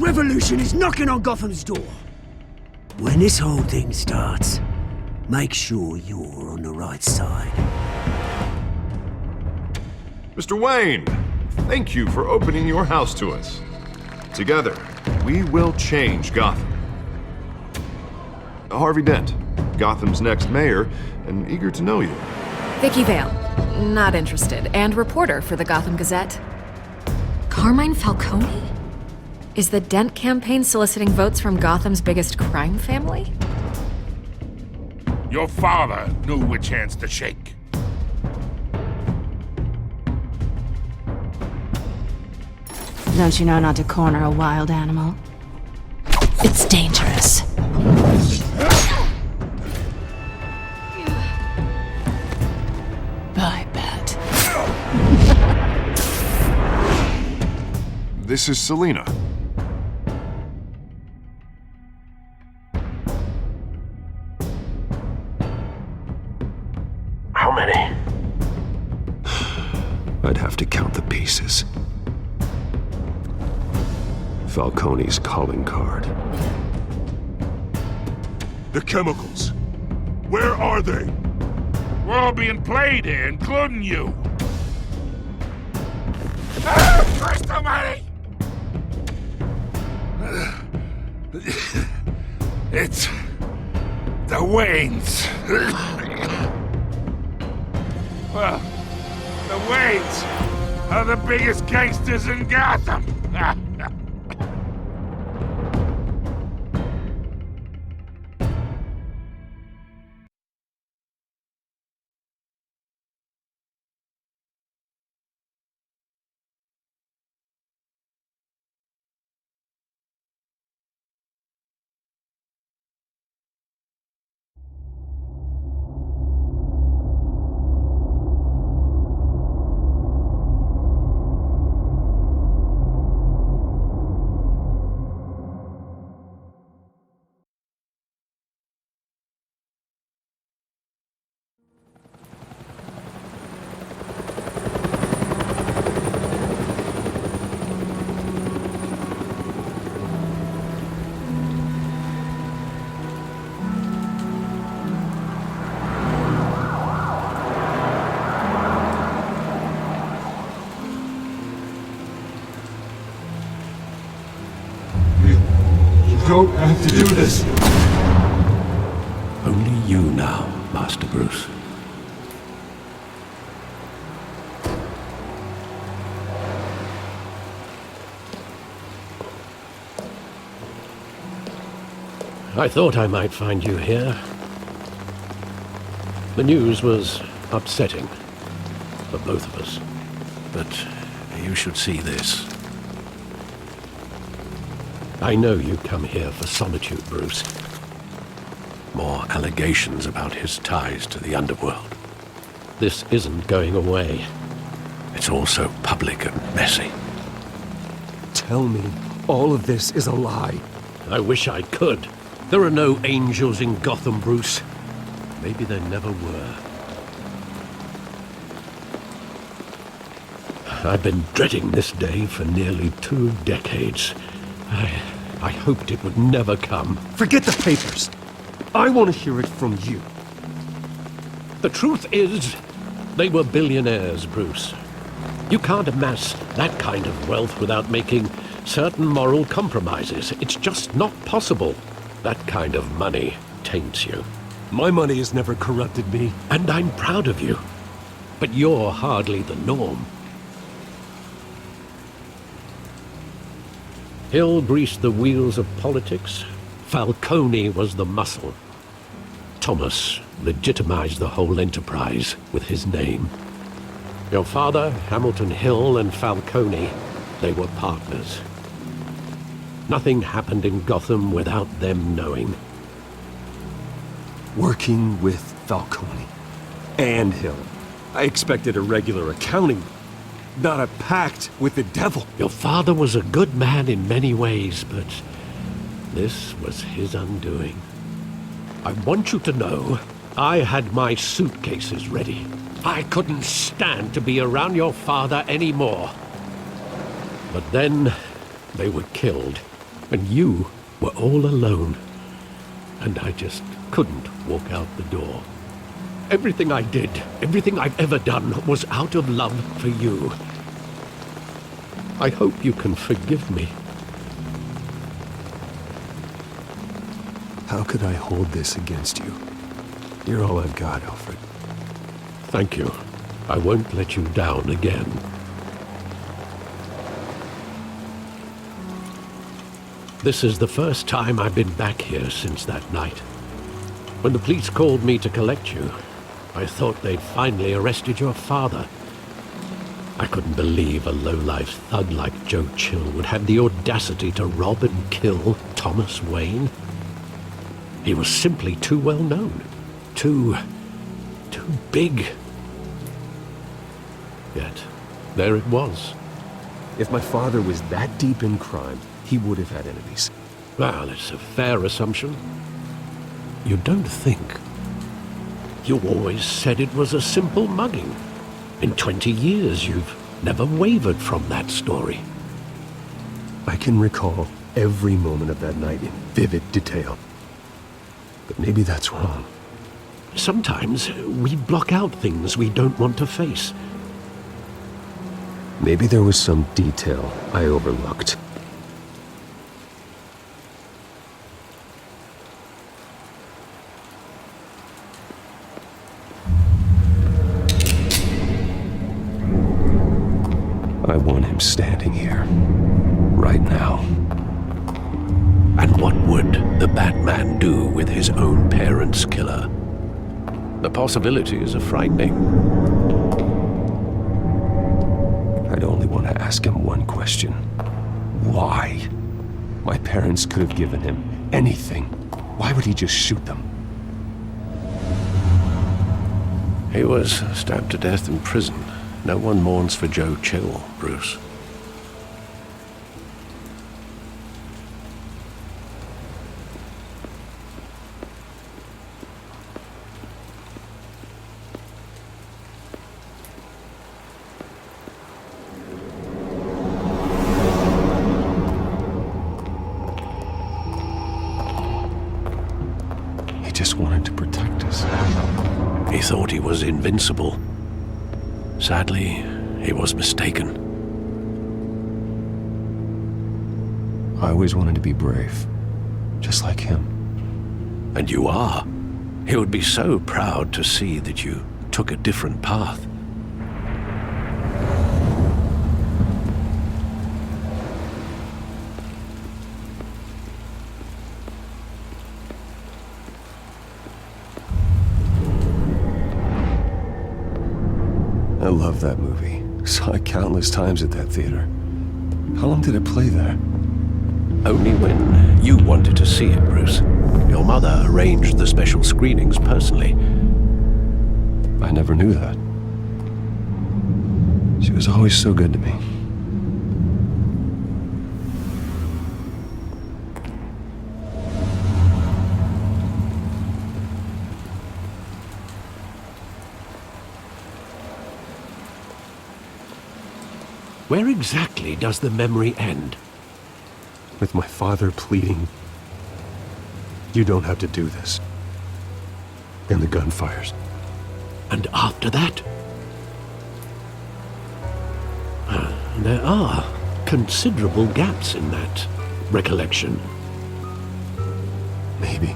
revolution is knocking on Gotham's door. When this whole thing starts, make sure you're on the right side. Mr. Wayne, thank you for opening your house to us. Together, we will change Gotham. Harvey Dent, Gotham's next mayor, and eager to know you. Vicky Vale, not interested, and reporter for the Gotham Gazette. Carmine Falcone? Is the Dent campaign soliciting votes from Gotham's biggest crime family? Your father knew which hands to shake. Don't you know not to corner a wild animal? It's dangerous. I bet. This is Selina. How many? I'd have to count the pieces. Falcone's calling card. The chemicals. Where are they? We're all being played here, including you. Ah, Christ almighty! It's the Waynes. Well, the Waynes are the biggest gangsters in Gotham. Don't have to do this. Only you now, Master Bruce. I thought I might find you here. The news was upsetting for both of us. But you should see this. I know you come here for solitude, Bruce. More allegations about his ties to the underworld. This isn't going away. It's all so public and messy. Tell me all of this is a lie. I wish I could. There are no angels in Gotham, Bruce. Maybe there never were. I've been dreading this day for nearly 2 decades. I hoped it would never come. Forget the papers. I want to hear it from you. The truth is, they were billionaires, Bruce. You can't amass that kind of wealth without making certain moral compromises. It's just not possible. That kind of money taints you. My money has never corrupted me. And I'm proud of you. But you're hardly the norm. Hill greased the wheels of politics. Falcone was the muscle. Thomas legitimized the whole enterprise with his name. Your father, Hamilton Hill, and Falcone, they were partners. Nothing happened in Gotham without them knowing. Working with Falcone and Hill. I expected a regular accounting, not a pact with the devil. Your father was a good man in many ways, but this was his undoing. I want you to know, I had my suitcases ready. I couldn't stand to be around your father anymore. But then, they were killed. And you were all alone. And I just couldn't walk out the door. Everything I did, everything I've ever done, was out of love for you. I hope you can forgive me. How could I hold this against you? You're all I've got, Alfred. Thank you. I won't let you down again. This is the first time I've been back here since that night. When the police called me to collect you, I thought they'd finally arrested your father. I couldn't believe a low-life thug like Joe Chill would have the audacity to rob and kill Thomas Wayne. He was simply too well known. Too big. Yet, there it was. If my father was that deep in crime, he would have had enemies. Well, it's a fair assumption. You don't think? You always said it was a simple mugging. In 20 years, you've never wavered from that story. I can recall every moment of that night in vivid detail. But maybe that's wrong. Sometimes we block out things we don't want to face. Maybe there was some detail I overlooked. I want him standing here, right now. And what would the Batman do with his own parents' killer? The possibilities are frightening. I'd only want to ask him one question. Why? My parents could have given him anything. Why would he just shoot them? He was stabbed to death in prison. No one mourns for Joe Chill, Bruce. He just wanted to protect us. He thought he was invincible. Sadly, he was mistaken. I always wanted to be brave, just like him. And you are. He would be so proud to see that you took a different path. I love that movie. Saw it countless times at that theater. How long did it play there? Only when you wanted to see it, Bruce. Your mother arranged the special screenings personally. I never knew that. She was always so good to me. Where exactly does the memory end? With my father pleading, "You don't have to do this." And the gunfires. And after that? There are considerable gaps in that recollection. Maybe.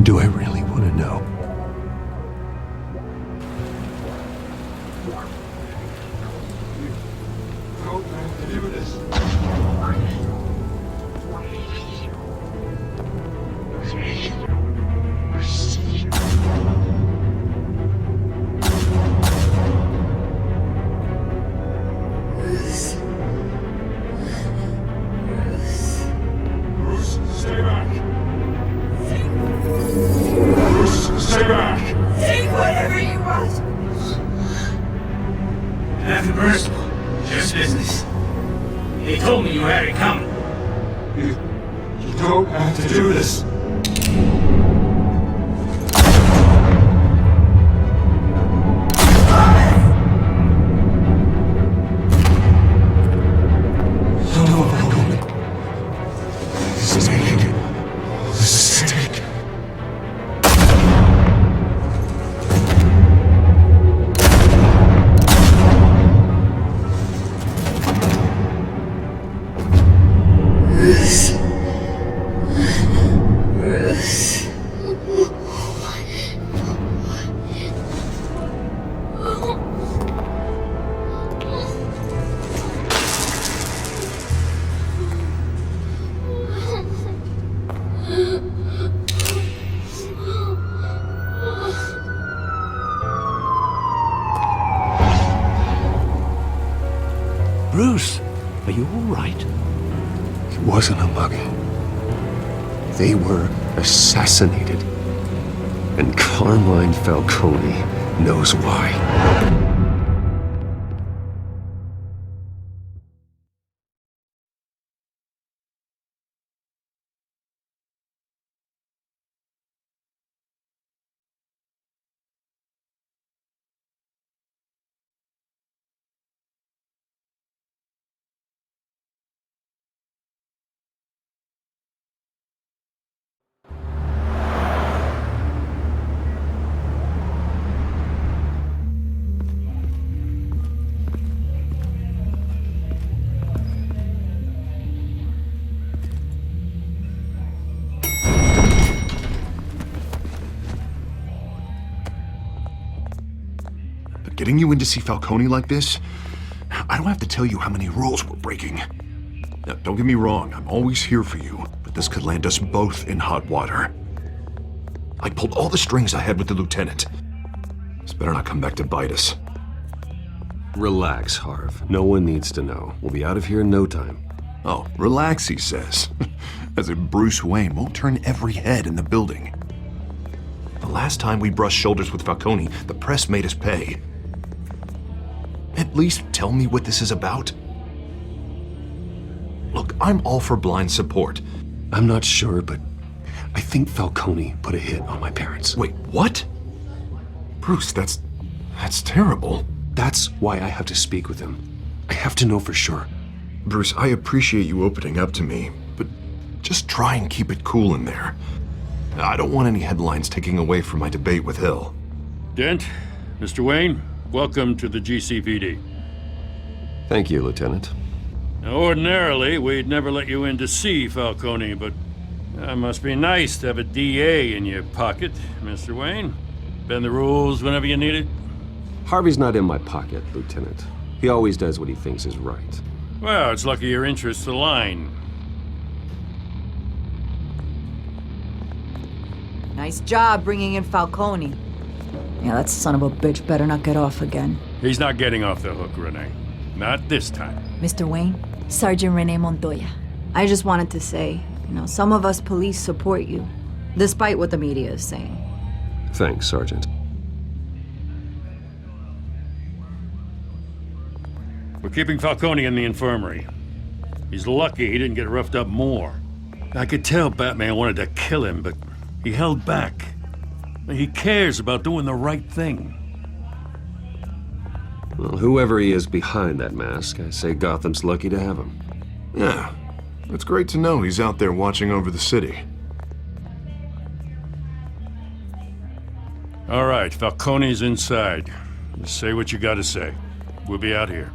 Do I really want to know? Nothing personal, just business. He told me you had it coming. You don't have to do this. Bruce, are you all right? It wasn't a mugging. They were assassinated. And Carmine Falcone knows why. Getting you in to see Falcone like this? I don't have to tell you how many rules we're breaking. Now, don't get me wrong, I'm always here for you, but this could land us both in hot water. I pulled all the strings I had with the lieutenant. This better not come back to bite us. Relax, Harv. No one needs to know. We'll be out of here in no time. Oh, relax, he says. As if Bruce Wayne won't turn every head in the building. The last time we brushed shoulders with Falcone, the press made us pay. At least tell me what this is about. Look, I'm all for blind support. I'm not sure, but I think Falcone put a hit on my parents. Wait, what? Bruce, that's terrible. That's why I have to speak with him. I have to know for sure. Bruce, I appreciate you opening up to me, but just try and keep it cool in there. I don't want any headlines taking away from my debate with Hill. Dent, Mr. Wayne, welcome to the GCPD. Thank you, Lieutenant. Now, ordinarily, we'd never let you in to see Falcone, but it must be nice to have a DA in your pocket, Mr. Wayne. Bend the rules whenever you need it. Harvey's not in my pocket, Lieutenant. He always does what he thinks is right. Well, it's lucky your interests align. Nice job bringing in Falcone. Yeah, that son of a bitch better not get off again. He's not getting off the hook, Renee. Not this time. Mr. Wayne, Sergeant Renee Montoya. I just wanted to say, some of us police support you, despite what the media is saying. Thanks, Sergeant. We're keeping Falcone in the infirmary. He's lucky he didn't get roughed up more. I could tell Batman wanted to kill him, but he held back. He cares about doing the right thing. Well, whoever he is behind that mask, I say Gotham's lucky to have him. Yeah, it's great to know he's out there watching over the city. All right, Falcone's inside. Just say what you gotta say. We'll be out here.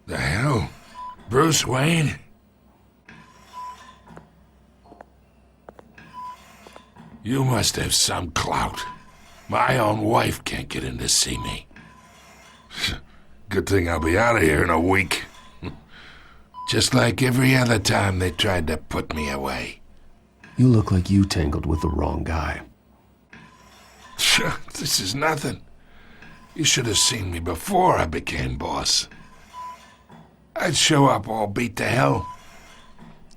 The hell? Bruce Wayne? You must have some clout. My own wife can't get in to see me. Good thing I'll be out of here in a week. Just like every other time they tried to put me away. You look like you tangled with the wrong guy. This is nothing. You should have seen me before I became boss. I'd show up all beat to hell.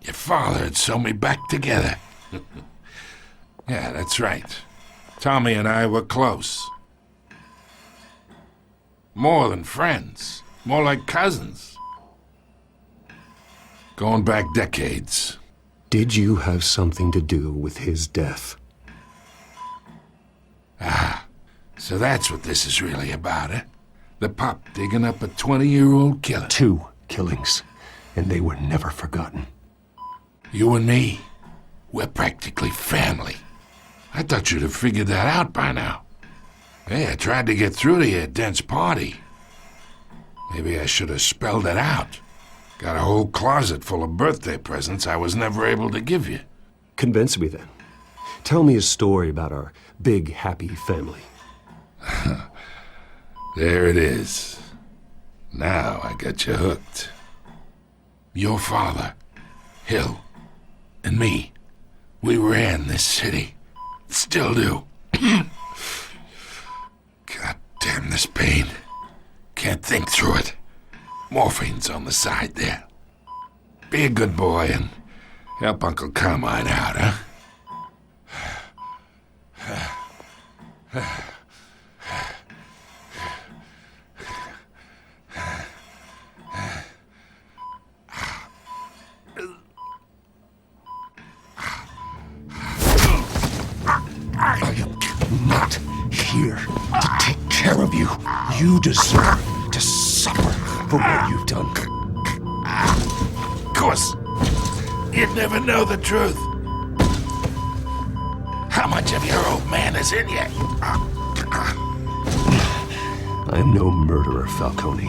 Your father'd sew me back together. Yeah, that's right. Tommy and I were close. More than friends. More like cousins. Going back decades. Did you have something to do with his death? Ah, so that's what this is really about, eh? The pup digging up a 20-year-old killer. 2 killings, and they were never forgotten. You and me, we're practically family. I thought you'd have figured that out by now. Hey, I tried to get through to you at Dent's party. Maybe I should have spelled it out. Got a whole closet full of birthday presents I was never able to give you. Convince me then. Tell me a story about our big, happy family. There it is. Now I got you hooked. Your father, Hill, and me, we ran this city. Still do. God damn this pain. Can't think through it. Morphine's on the side there. Be a good boy and help Uncle Carmine out, huh? I am not here to take care of you. You deserve to suffer for what you've done. Of course, you'd never know the truth. How much of your old man is in you? I am no murderer, Falcone.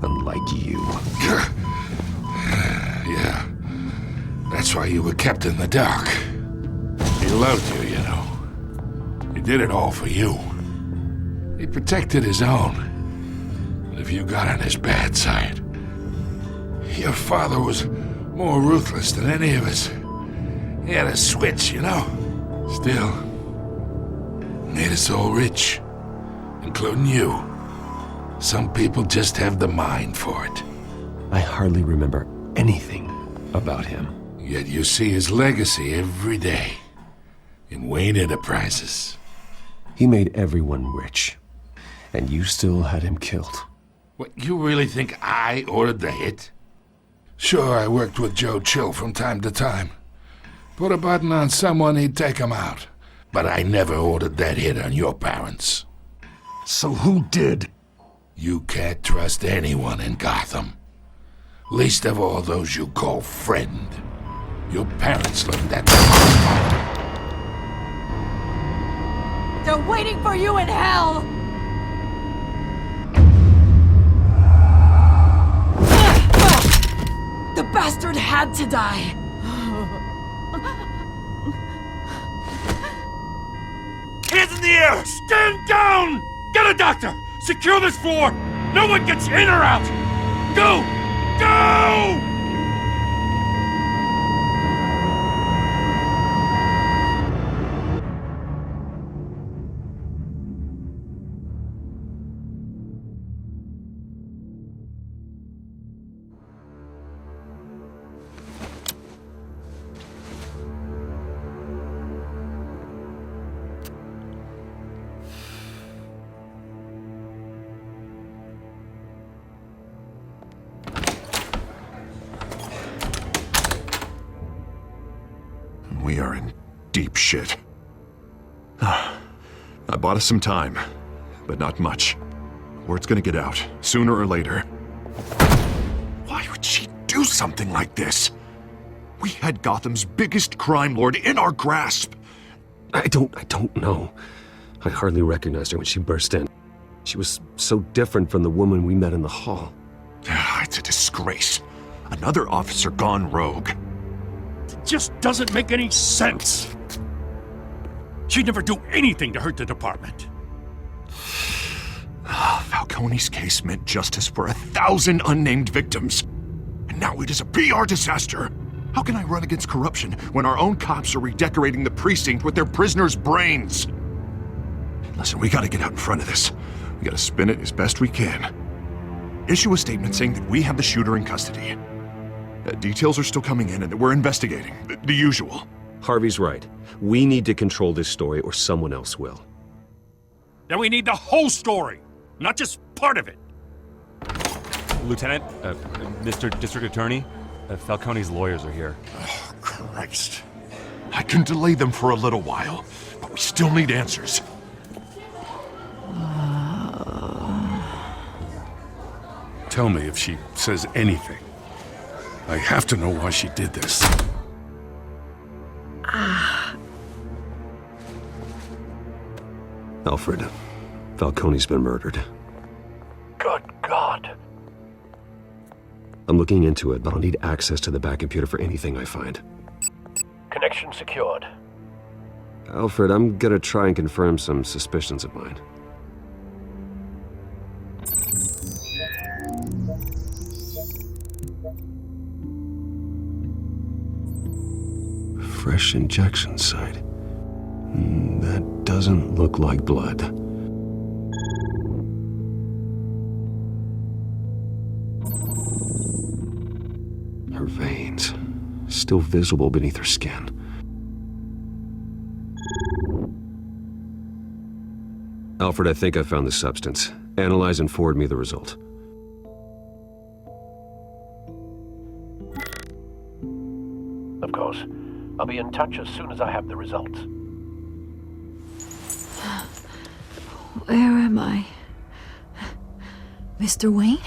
Unlike you. Yeah. That's why you were kept in the dark. He loved you, you know. He did it all for you. He protected his own. But if you got on his bad side, your father was more ruthless than any of us. He had a switch, you know. Still, made us all rich, including you. Some people just have the mind for it. I hardly remember anything about him. Yet you see his legacy every day in Wayne Enterprises. He made everyone rich, and you still had him killed. What, you really think I ordered the hit? Sure, I worked with Joe Chill from time to time. Put a button on someone, he'd take him out. But I never ordered that hit on your parents. So who did? You can't trust anyone in Gotham. Least of all those you call friend. Your parents learned that. They're waiting for you in hell! The bastard had to die! Hands in the air! Stand down! Get a doctor! Secure this floor! No one gets in or out! Go! Go! We are in deep shit. I bought us some time, but not much. Word's gonna get out, sooner or later. Why would she do something like this? We had Gotham's biggest crime lord in our grasp. I don't know. I hardly recognized her when she burst in. She was so different from the woman we met in the hall. It's a disgrace. Another officer gone rogue. Just doesn't make any sense. She'd never do anything to hurt the department. Falcone's case meant justice for 1,000 unnamed victims. And now it is a PR disaster. How can I run against corruption when our own cops are redecorating the precinct with their prisoners' brains? Listen, we gotta get out in front of this. We gotta spin it as best we can. Issue a statement saying that we have the shooter in custody. Details are still coming in and that we're investigating. The usual. Harvey's right. We need to control this story or someone else will. Then we need the whole story, not just part of it. Lieutenant, Mr. District Attorney, Falcone's lawyers are here. Oh, Christ. I can delay them for a little while, but we still need answers. Tell me if she says anything. I have to know why she did this. Alfred, Falcone's been murdered. Good God. I'm looking into it, but I'll need access to the back computer for anything I find. Connection secured. Alfred, I'm gonna try and confirm some suspicions of mine. Fresh injection site. That doesn't look like blood. Her veins, still visible beneath her skin. Alfred, I think I found the substance. Analyze and forward me the result. Of course. I'll be in touch as soon as I have the results. Where am I? Mr. Wayne?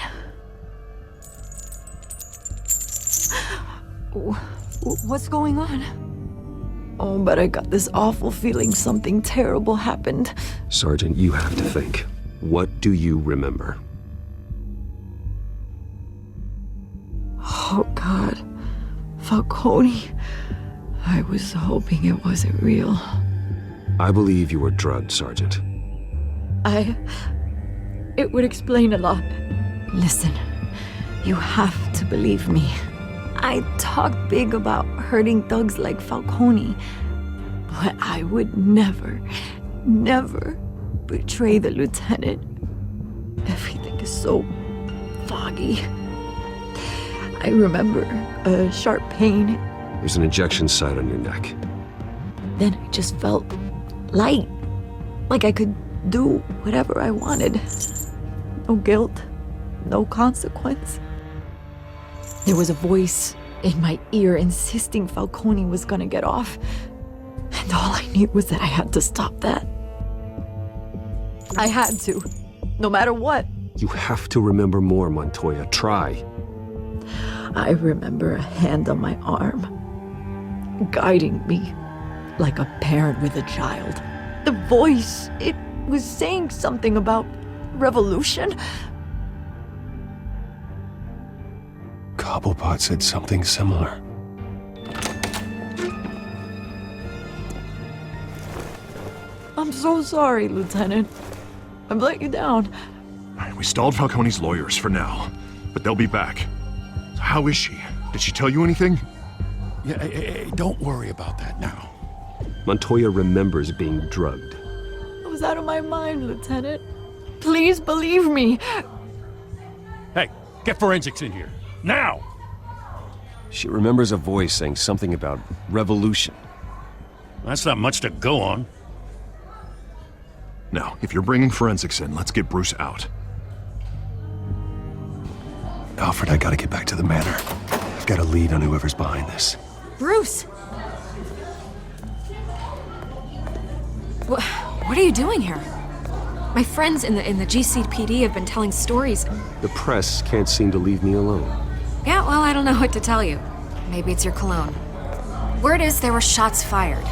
What's going on? Oh, but I got this awful feeling something terrible happened. Sergeant, you have to think. What do you remember? Oh, God. Falcone. I was hoping it wasn't real. I believe you were drugged, Sergeant. It would explain a lot. Listen, you have to believe me. I talked big about hurting thugs like Falcone, but I would never betray the lieutenant. Everything is so foggy. I remember a sharp pain. There's an injection site on your neck. Then I just felt light, like I could do whatever I wanted. No guilt, no consequence. There was a voice in my ear insisting Falcone was gonna get off. And all I knew was that I had to stop that. I had to, no matter what. You have to remember more, Montoya. Try. I remember a hand on my arm, guiding me like a parent with a child. The voice, it was saying something about revolution. Cobblepot said something similar. I'm so sorry, Lieutenant. I've let you down. We stalled Falcone's lawyers for now, but they'll be back. So how is she? Did she tell you anything? Yeah, hey, don't worry about that now. Montoya remembers being drugged. I was out of my mind, Lieutenant. Please believe me. Hey, get forensics in here. Now! She remembers a voice saying something about revolution. That's not much to go on. Now, if you're bringing forensics in, let's get Bruce out. Alfred, I gotta get back to the manor. I've got a lead on whoever's behind this. Bruce! What are you doing here? My friends in the GCPD have been telling stories. The press can't seem to leave me alone. Yeah, well, I don't know what to tell you. Maybe it's your cologne. Word is there were shots fired.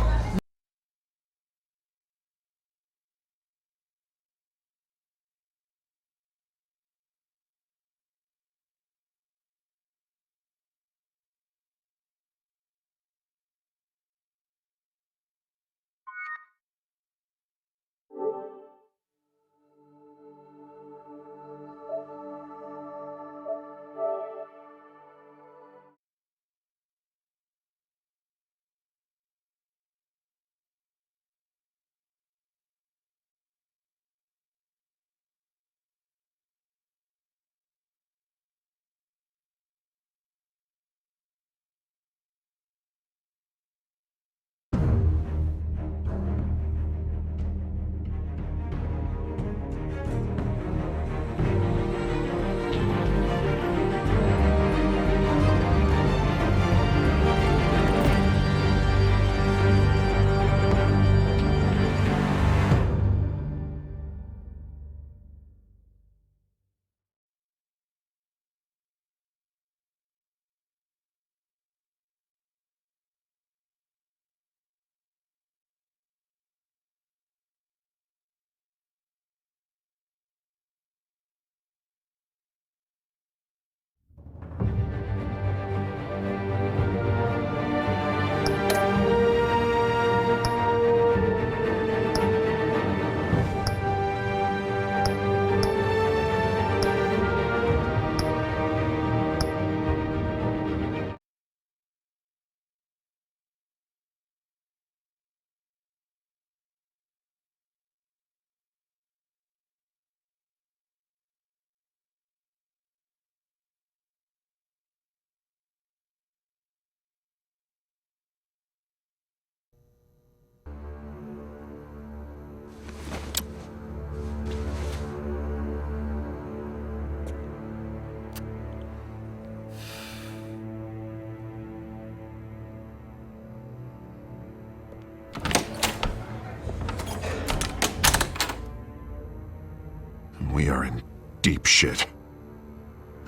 and we are in deep shit.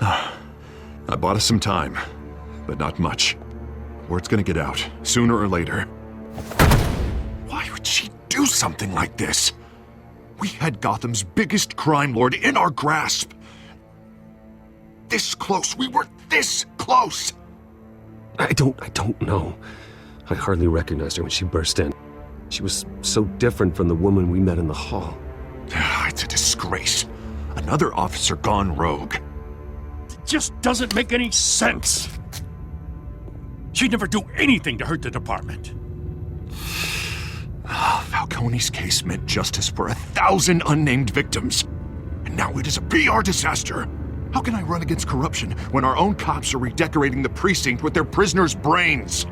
I bought us some time, but not much. Word's gonna get out, sooner or later. Why would she do something like this? We had Gotham's biggest crime lord in our grasp. This close, we were this close! I don't know. I hardly recognized her when she burst in. She was so different from the woman we met in the hall. It's a disgrace. Another officer gone rogue. It just doesn't make any sense. She'd never do anything to hurt the department. Falcone's case meant justice for 1,000 unnamed victims. And now it is a PR disaster. How can I run against corruption when our own cops are redecorating the precinct with their prisoners' brains?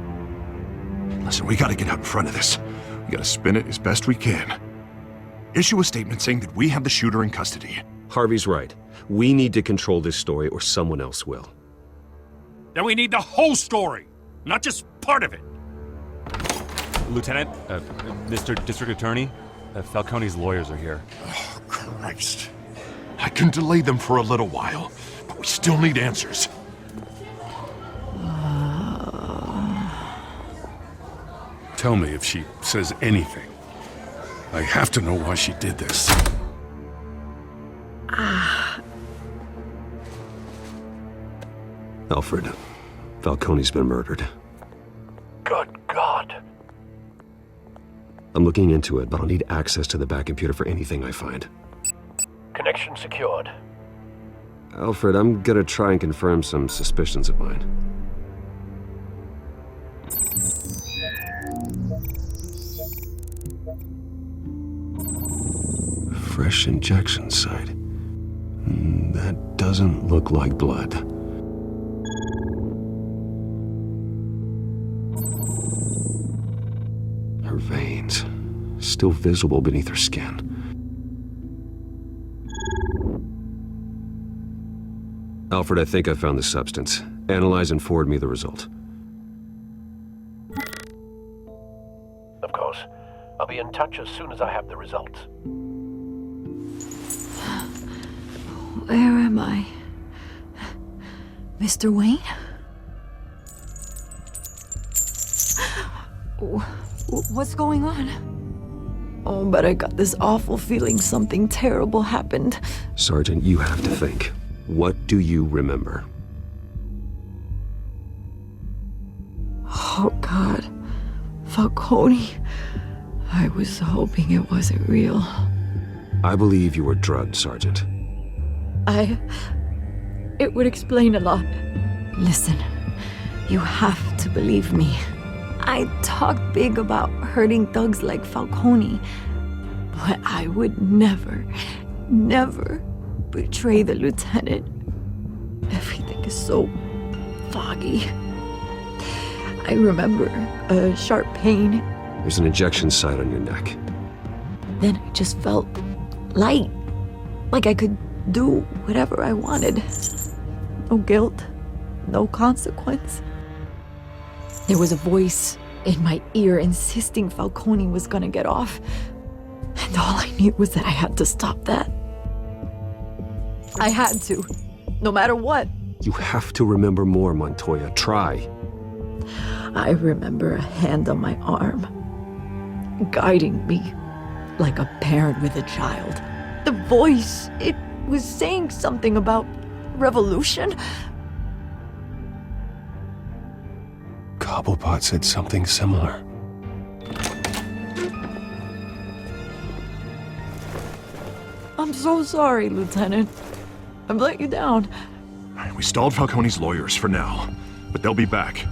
Listen, we gotta get out in front of this. We gotta spin it as best we can. Issue a statement saying that we have the shooter in custody. Harvey's right. We need to control this story or someone else will. Then we need the whole story, not just part of it. Lieutenant, Mr. District Attorney, Falcone's lawyers are here. Oh, Christ. I can delay them for a little while, but we still need answers. Tell me if she says anything. I have to know why she did this. Alfred, Falcone's been murdered. Good God. I'm looking into it, but I'll need access to the back computer for anything I find. Connection secured. Alfred, I'm gonna try and confirm some suspicions of mine. Fresh injection site. That doesn't look like blood. Her veins, still visible beneath her skin. Alfred, I think I found the substance. Analyze and forward me the result. Of course. I'll be in touch as soon as I have the results. Where am I? Mr. Wayne? What's going on? Oh, but I got this awful feeling something terrible happened. Sergeant, you have to think. What do you remember? Oh, God. Falcone. I was hoping it wasn't real. I believe you were drugged, Sergeant. It would explain a lot. Listen, you have to believe me. I talked big about hurting thugs like Falcone, but I would never betray the lieutenant. Everything is so foggy. I remember a sharp pain. There's an injection site on your neck. Then I just felt light, like I could do whatever I wanted. No guilt, no consequence. There was a voice in my ear insisting Falcone was gonna get off. And all I knew was that I had to stop that. I had to, no matter what. You have to remember more, Montoya. Try. I remember a hand on my arm, guiding me like a parent with a child. The voice, it was saying something about revolution. Cobblepot said something similar. I'm so sorry, Lieutenant. I've let you down. We stalled Falcone's lawyers for now, but they'll be back.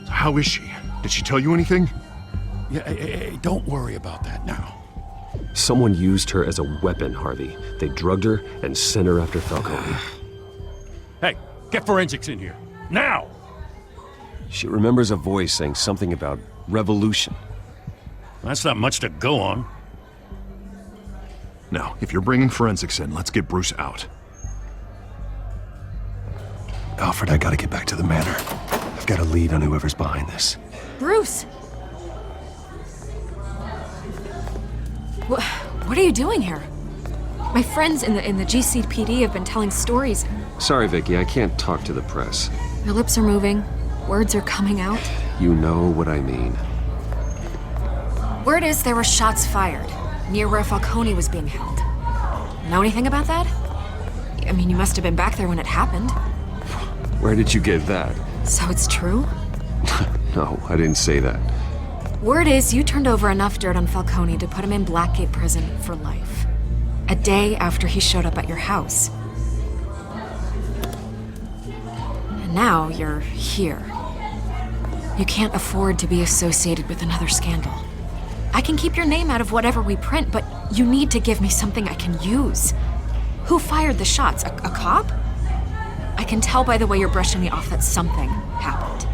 So how is she? Did she tell you anything? Yeah, hey, don't worry about that now. Someone used her as a weapon, Harvey. They drugged her and sent her after Falcone. Hey, get forensics in here. Now! She remembers a voice saying something about revolution. That's not much to go on. Now, if you're bringing forensics in, let's get Bruce out. Alfred, I gotta get back to the manor. I've got a lead on whoever's behind this. Bruce! What are you doing here? My friends in the GCPD have been telling stories. Sorry, Vicky, I can't talk to the press. Your lips are moving. Words are coming out. You know what I mean. Word is there were shots fired near where Falcone was being held. Know anything about that? I mean, you must have been back there when it happened. Where did you get that? So it's true? No, I didn't say that. Word is you turned over enough dirt on Falcone to put him in Blackgate Prison for life. A day after he showed up at your house. And now you're here. You can't afford to be associated with another scandal. I can keep your name out of whatever we print, but you need to give me something I can use. Who fired the shots? A cop? I can tell by the way you're brushing me off that something happened.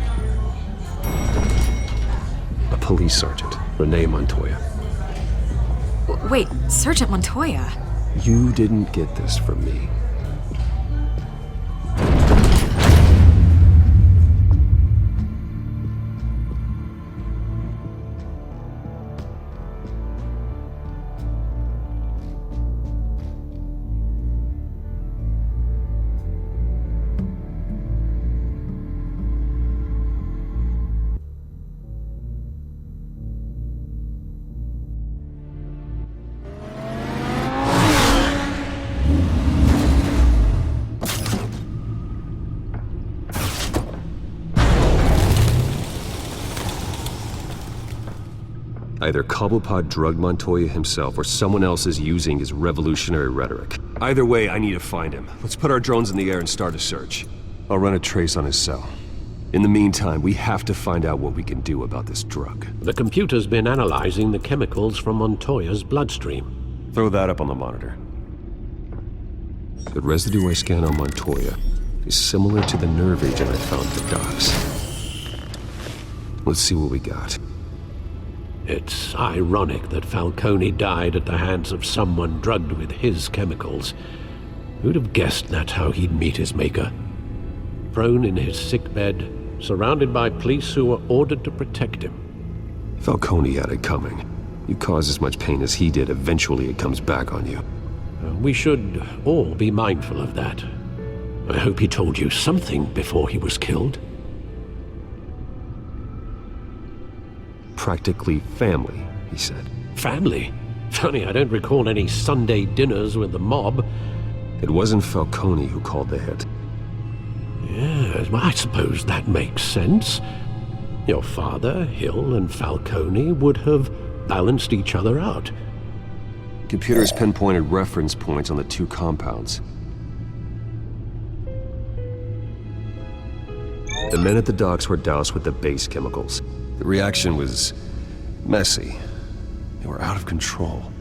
A police sergeant, Renee Montoya. Wait, Sergeant Montoya? You didn't get this from me. Either Cobblepot drugged Montoya himself or someone else is using his revolutionary rhetoric. Either way, I need to find him. Let's put our drones in the air and start a search. I'll run a trace on his cell. In the meantime, we have to find out what we can do about this drug. The computer's been analyzing the chemicals from Montoya's bloodstream. Throw that up on the monitor. The residue I scanned on Montoya is similar to the nerve agent I found at the docks. Let's see what we got. It's ironic that Falcone died at the hands of someone drugged with his chemicals. Who'd have guessed that's how he'd meet his maker? Prone in his sickbed, surrounded by police who were ordered to protect him. Falcone had it coming. You cause as much pain as he did, eventually it comes back on you. We should all be mindful of that. I hope he told you something before he was killed. Practically family, he said. Family? Funny, I don't recall any Sunday dinners with the mob. It wasn't Falcone who called the hit. Yes, well, I suppose that makes sense. Your father, Hill, and Falcone would have balanced each other out. Computers pinpointed reference points on the two compounds. The men at the docks were doused with the base chemicals. The reaction was messy. They were out of control.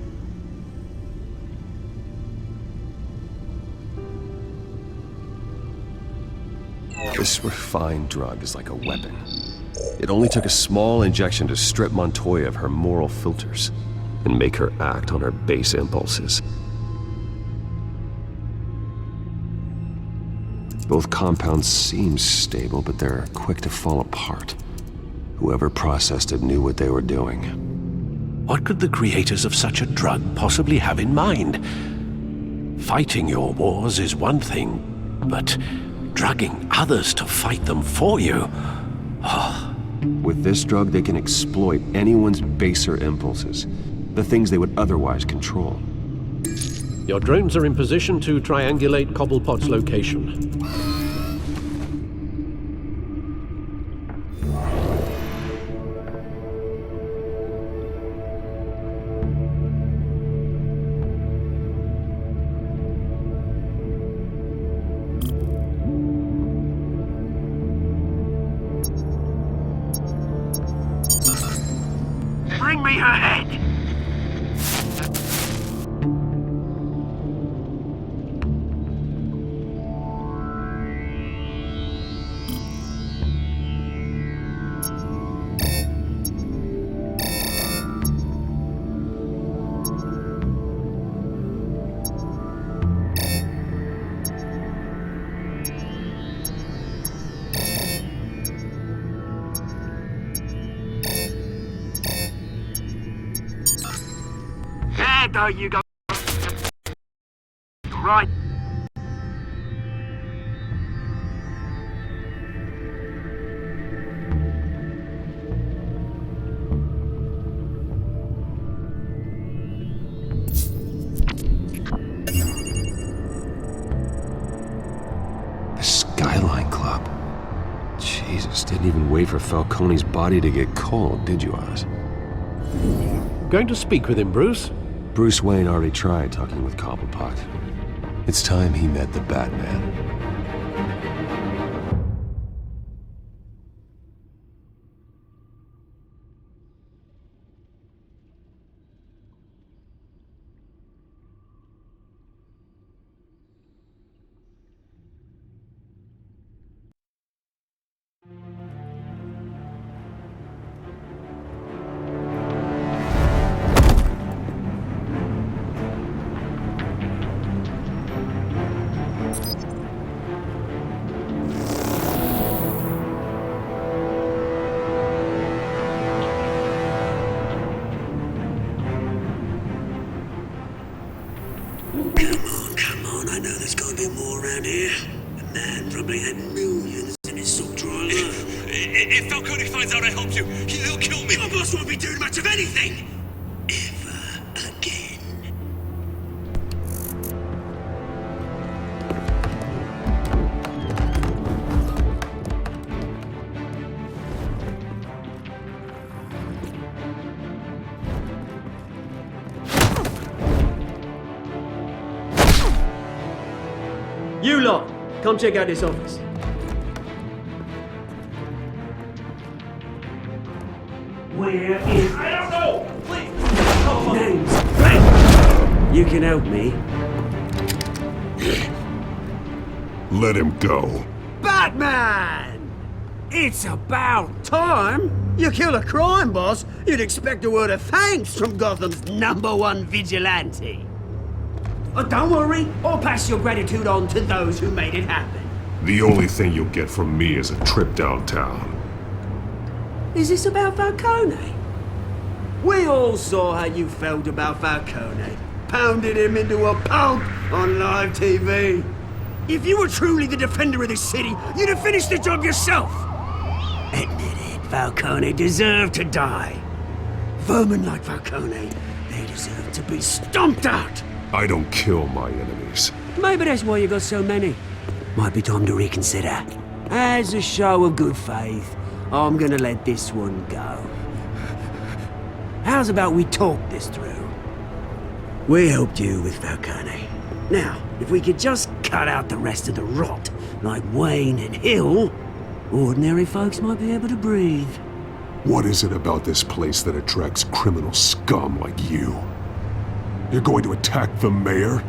This refined drug is like a weapon. It only took a small injection to strip Montoya of her moral filters and make her act on her base impulses. Both compounds seem stable, but they're quick to fall apart. Whoever processed it knew what they were doing. What could the creators of such a drug possibly have in mind? Fighting your wars is one thing, but drugging others to fight them for you? Oh. With this drug, they can exploit anyone's baser impulses, the things they would otherwise control. Your drones are in position to triangulate Cobblepot's location. Bring me her head! There you go. right? The Skyline Club. Jesus, didn't even wait for Falcone's body to get cold, did you, Oz? Going to speak with him, Bruce? Bruce Wayne already tried talking with Cobblepot. It's time he met the Batman. Come on, I know there's gotta be more around here. The man probably had millions in his sock drawer alone. If Falcone finds out I helped you, he'll kill me. My boss won't be doing much of anything! Ever again. You lot, come check out this office. Where is... I don't know! Please! Names? Hey! You can help me. Let him go. Batman! It's about time! You kill a crime boss, you'd expect a word of thanks from Gotham's #1 vigilante. Oh, don't worry, I'll pass your gratitude on to those who made it happen. The only thing you'll get from me is a trip downtown. Is this about Falcone? We all saw how you felt about Falcone. Pounded him into a pulp on live TV. If you were truly the defender of this city, you'd have finished the job yourself. Admit it, Falcone deserved to die. Vermin like Falcone, they deserve to be stomped out. I don't kill my enemies. Maybe that's why you got so many. Might be time to reconsider. As a show of good faith, I'm gonna let this one go. How's about we talk this through? We helped you with Falcone. Now, if we could just cut out the rest of the rot, like Wayne and Hill, ordinary folks might be able to breathe. What is it about this place that attracts criminal scum like you? You're going to attack the mayor?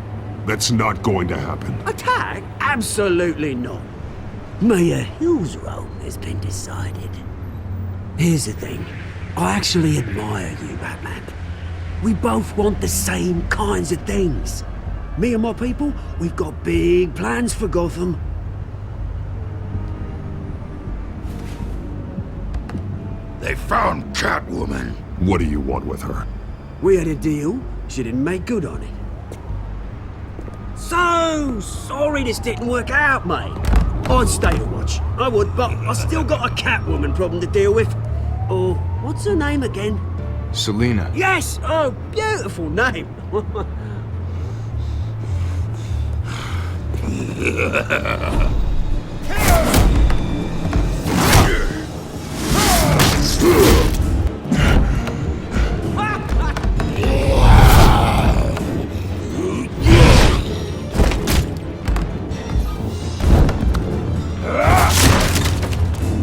That's not going to happen. Attack? Absolutely not. Mayor Hill's role has been decided. Here's the thing. I actually admire you, Batman. We both want the same kinds of things. Me and my people, we've got big plans for Gotham. They found Catwoman. What do you want with her? We had a deal. She didn't make good on it. So sorry this didn't work out, mate. I'd stay to watch. I would, but I still got a Catwoman problem to deal with. Oh, what's her name again? Selina. Yes! Oh, beautiful name.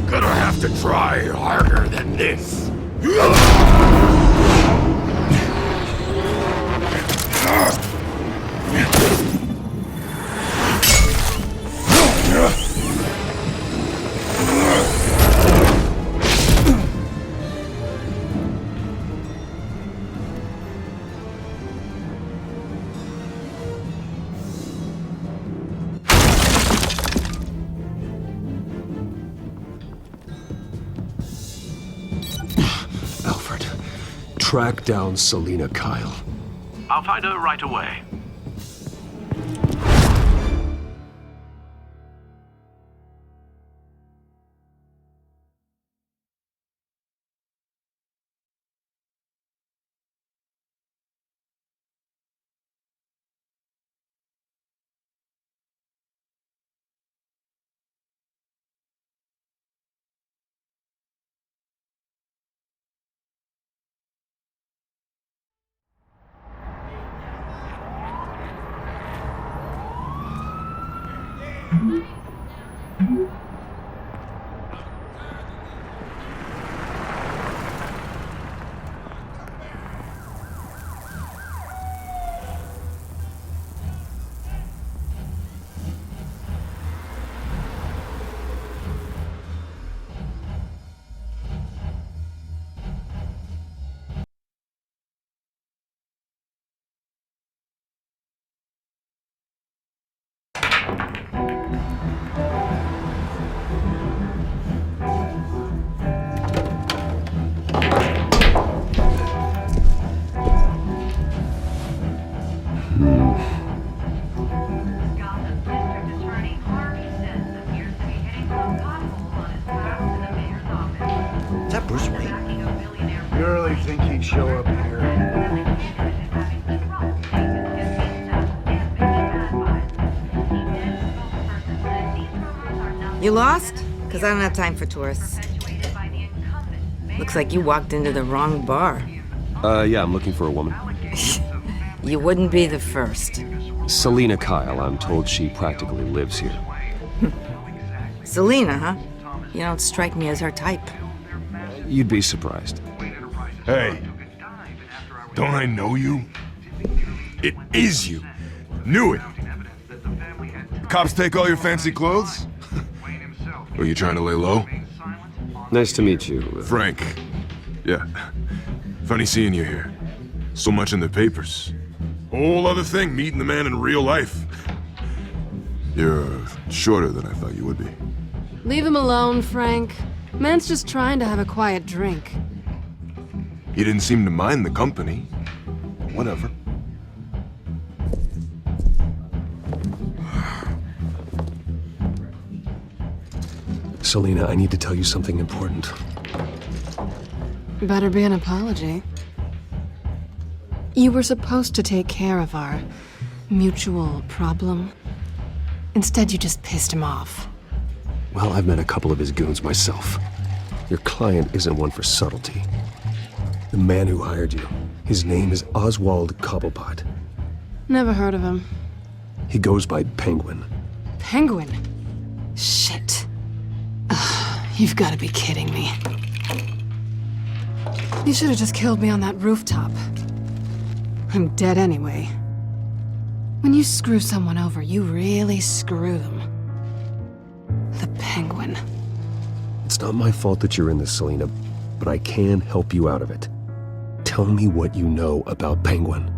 Gonna have to try harder than this. Track down Selina Kyle. I'll find her right away. Is that Bruce Wayne? You really think he'd show up here? You lost? Because I don't have time for tourists. Looks like you walked into the wrong bar. Yeah, I'm looking for a woman. You wouldn't be the first. Selina Kyle, I'm told she practically lives here. Selina, huh? You don't strike me as her type. You'd be surprised. Hey, don't I know you? It is you. Knew it. The cops take all your fancy clothes? Are you trying to lay low? Nice to meet you. Frank. Yeah. Funny seeing you here. So much in the papers. Whole other thing, meeting the man in real life. You're shorter than I thought you would be. Leave him alone, Frank. Man's just trying to have a quiet drink. He didn't seem to mind the company. Whatever. Selina, I need to tell you something important. Better be an apology. You were supposed to take care of our mutual problem. Instead, you just pissed him off. Well, I've met a couple of his goons myself. Your client isn't one for subtlety. The man who hired you, his name is Oswald Cobblepot. Never heard of him. He goes by Penguin. Penguin? Shit. Ugh, you've got to be kidding me. You should have just killed me on that rooftop. I'm dead anyway. When you screw someone over, you really screw them. The Penguin. It's not my fault that you're in this, Selina, but I can help you out of it. Tell me what you know about Penguin.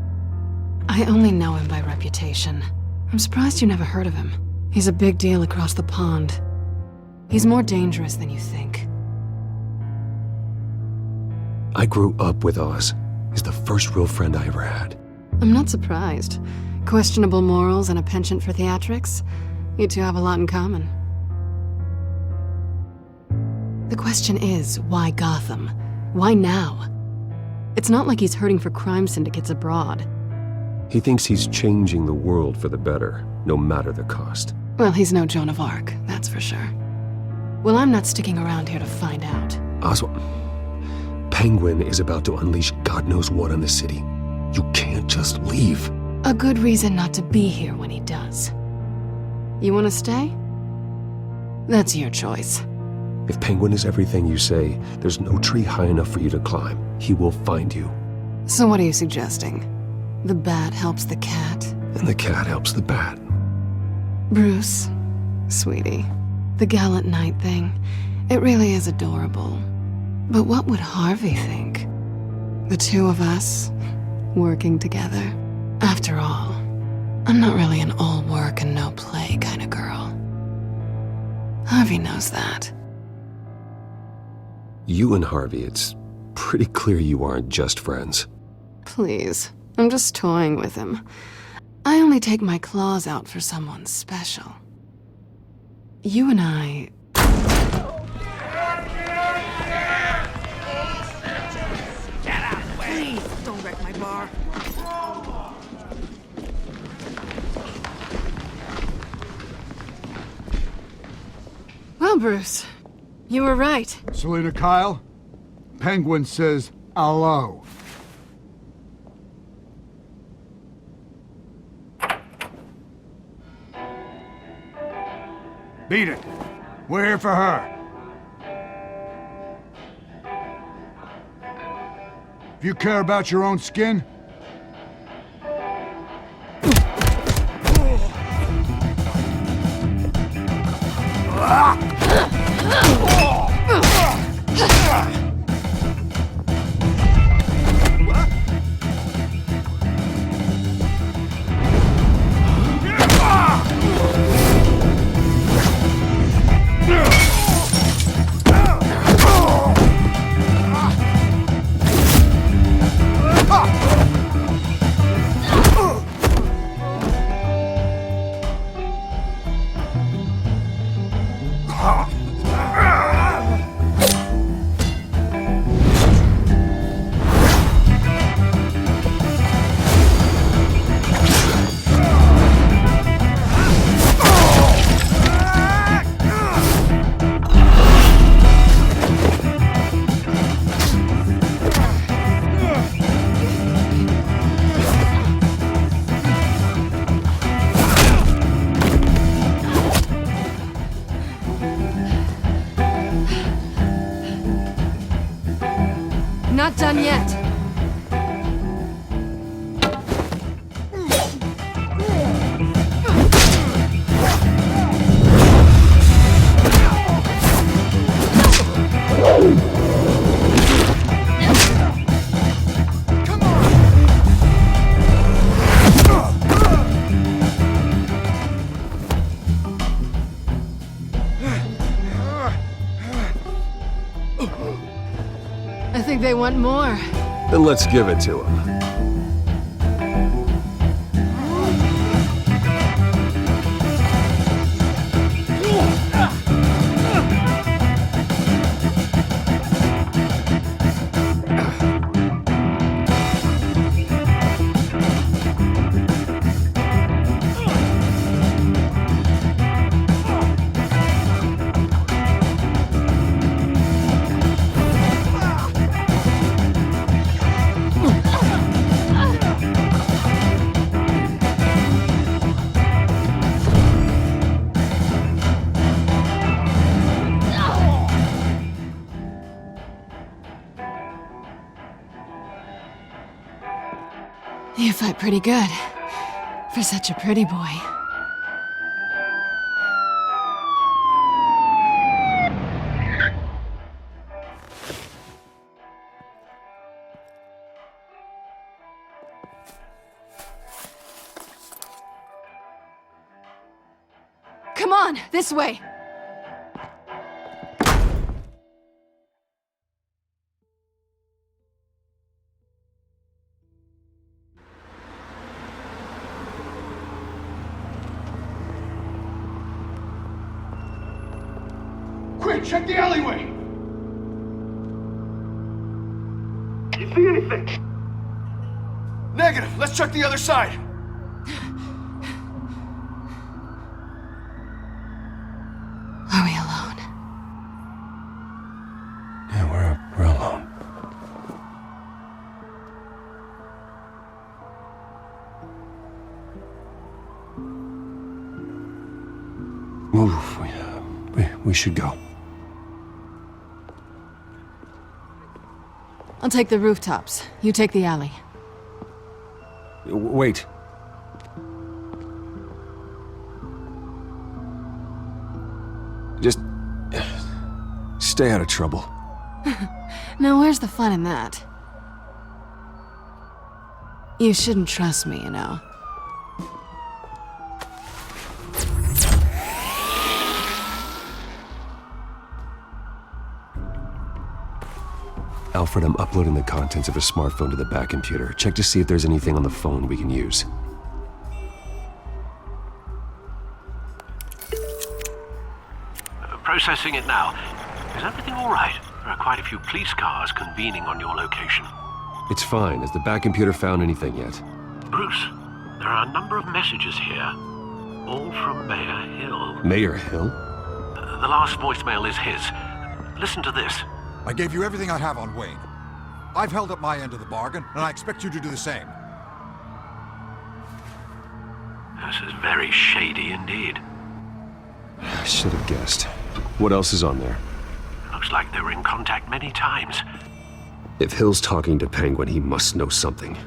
I only know him by reputation. I'm surprised you never heard of him. He's a big deal across the pond. He's more dangerous than you think. I grew up with Oz. He's the first real friend I ever had. I'm not surprised. Questionable morals and a penchant for theatrics. You two have a lot in common. The question is, why Gotham? Why now? It's not like he's hurting for crime syndicates abroad. He thinks he's changing the world for the better, no matter the cost. Well, he's no Joan of Arc, that's for sure. Well, I'm not sticking around here to find out. Oswald, Penguin is about to unleash God knows what on the city. You can't just leave. A good reason not to be here when he does. You want to stay? That's your choice. If Penguin is everything you say, there's no tree high enough for you to climb. He will find you. So what are you suggesting? The bat helps the cat? And the cat helps the bat. Bruce, sweetie, the gallant knight thing, it really is adorable. But what would Harvey think? The two of us, working together. After all, I'm not really an all work and no play kind of girl. Harvey knows that. You and Harvey, it's pretty clear you aren't just friends. Please, I'm just toying with him. I only take my claws out for someone special. You and I... Please, don't wreck my bar. Well, Bruce, you were right. Selina Kyle, Penguin says hello. Beat it. We're here for her. If you care about your own skin, not done yet. I think they want more. Then let's give it to him. You fight pretty good. For such a pretty boy. Come on, this way! quick, check the alleyway! You see anything? Negative. Let's check the other side. Are we alone? Yeah, we're alone. Move. We should go. I'll take the rooftops. You take the alley. Wait. Just stay out of trouble. Now, where's the fun in that? You shouldn't trust me, you know. Alfred, I'm uploading the contents of a smartphone to the back computer. Check to see if there's anything on the phone we can use. Processing it now. Is everything all right? There are quite a few police cars convening on your location. It's fine. Has the back computer found anything yet? Bruce, there are a number of messages here. All from Mayor Hill. Mayor Hill? The last voicemail is his. Listen to this. I gave you everything I have on Wayne. I've held up my end of the bargain, and I expect you to do the same. This is very shady indeed. I should have guessed. What else is on there? Looks like they were in contact many times. If Hill's talking to Penguin, he must know something.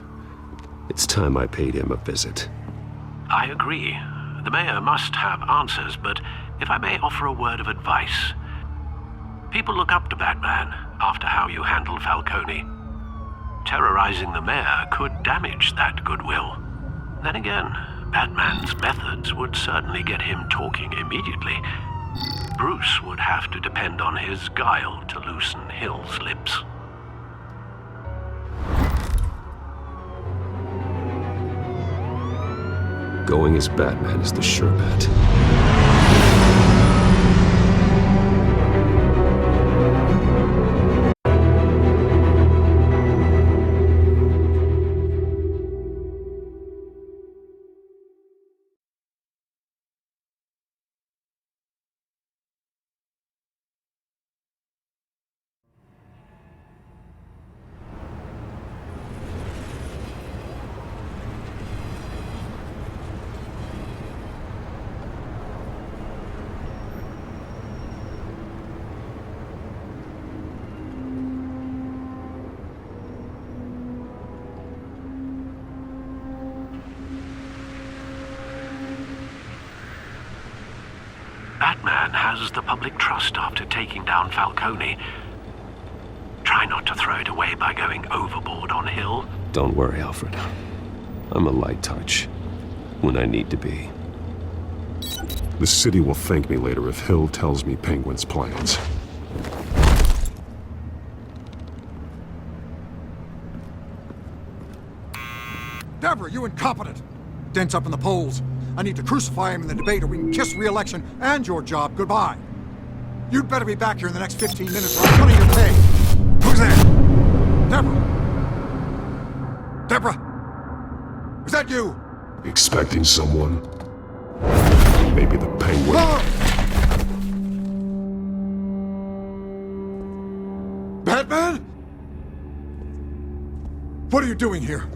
It's time I paid him a visit. I agree. The mayor must have answers, but if I may offer a word of advice. People look up to Batman after how you handled Falcone. Terrorizing the mayor could damage that goodwill. Then again, Batman's methods would certainly get him talking immediately. Bruce would have to depend on his guile to loosen Hill's lips. Going as Batman is the sure bet. Batman has the public trust after taking down Falcone. Try not to throw it away by going overboard on Hill. Don't worry, Alfred. I'm a light touch when I need to be. The city will thank me later if Hill tells me Penguin's plans. Deborah, you incompetent! Dent's up in the polls. I need to crucify him in the debate or we can kiss re-election and your job goodbye. You'd better be back here in the next 15 minutes or I'm cutting your pay. Who's there? Deborah? Deborah? Is that you? Expecting someone? Maybe the Penguin. Ah! Batman? What are you doing here?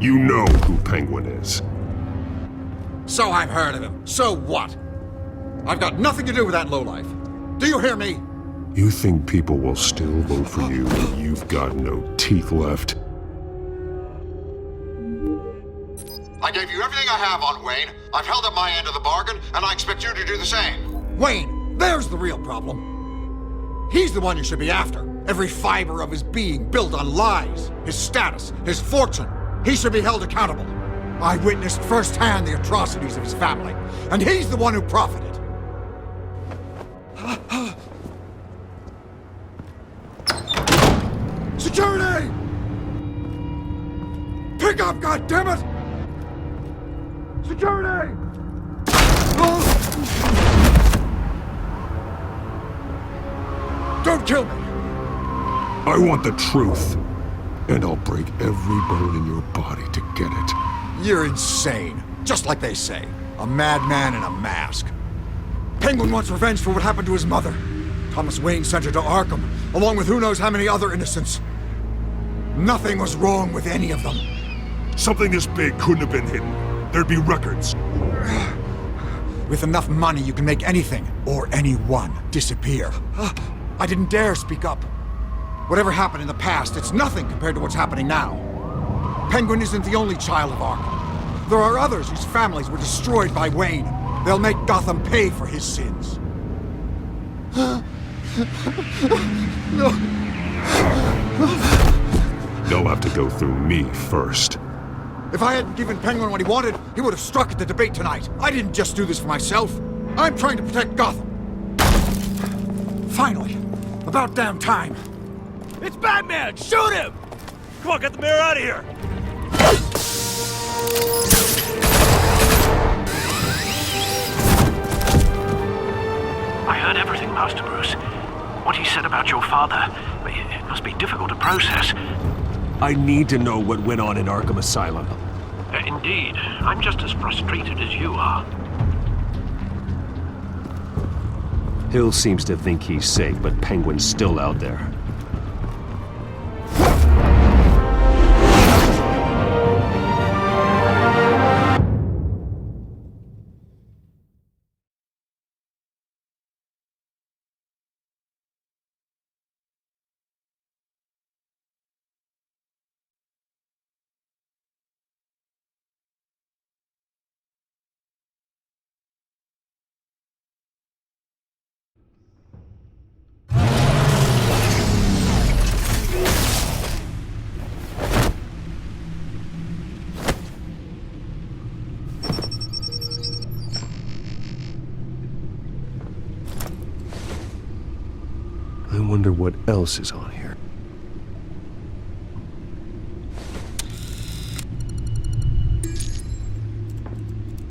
You know who Penguin is. So I've heard of him. So what? I've got nothing to do with that lowlife. Do you hear me? You think people will still vote for you when you've got no teeth left? I gave you everything I have on Wayne. I've held up my end of the bargain, and I expect you to do the same. Wayne, there's the real problem. He's the one you should be after. Every fiber of his being built on lies, his status, his fortune. He should be held accountable. I witnessed firsthand the atrocities of his family, and he's the one who profited. Security! Pick up, goddammit! Security! Don't kill me! I want the truth. And I'll break every bone in your body to get it. You're insane. Just like they say. A madman in a mask. Penguin wants revenge for what happened to his mother. Thomas Wayne sent her to Arkham, along with who knows how many other innocents. Nothing was wrong with any of them. Something this big couldn't have been hidden. There'd be records. With enough money, you can make anything, or anyone, disappear. I didn't dare speak up. Whatever happened in the past, it's nothing compared to what's happening now. Penguin isn't the only child of Arkham. There are others whose families were destroyed by Wayne. They'll make Gotham pay for his sins. No. They'll have to go through me first. If I hadn't given Penguin what he wanted, he would have struck at the debate tonight. I didn't just do this for myself. I'm trying to protect Gotham. Finally. About damn time. It's Batman! Shoot him! Come on, get the mayor out of here! I heard everything, Master Bruce. What he said about your father, it must be difficult to process. I need to know what went on in Arkham Asylum. Indeed. I'm just as frustrated as you are. Hill seems to think he's safe, but Penguin's still out there. wonder what else is on here.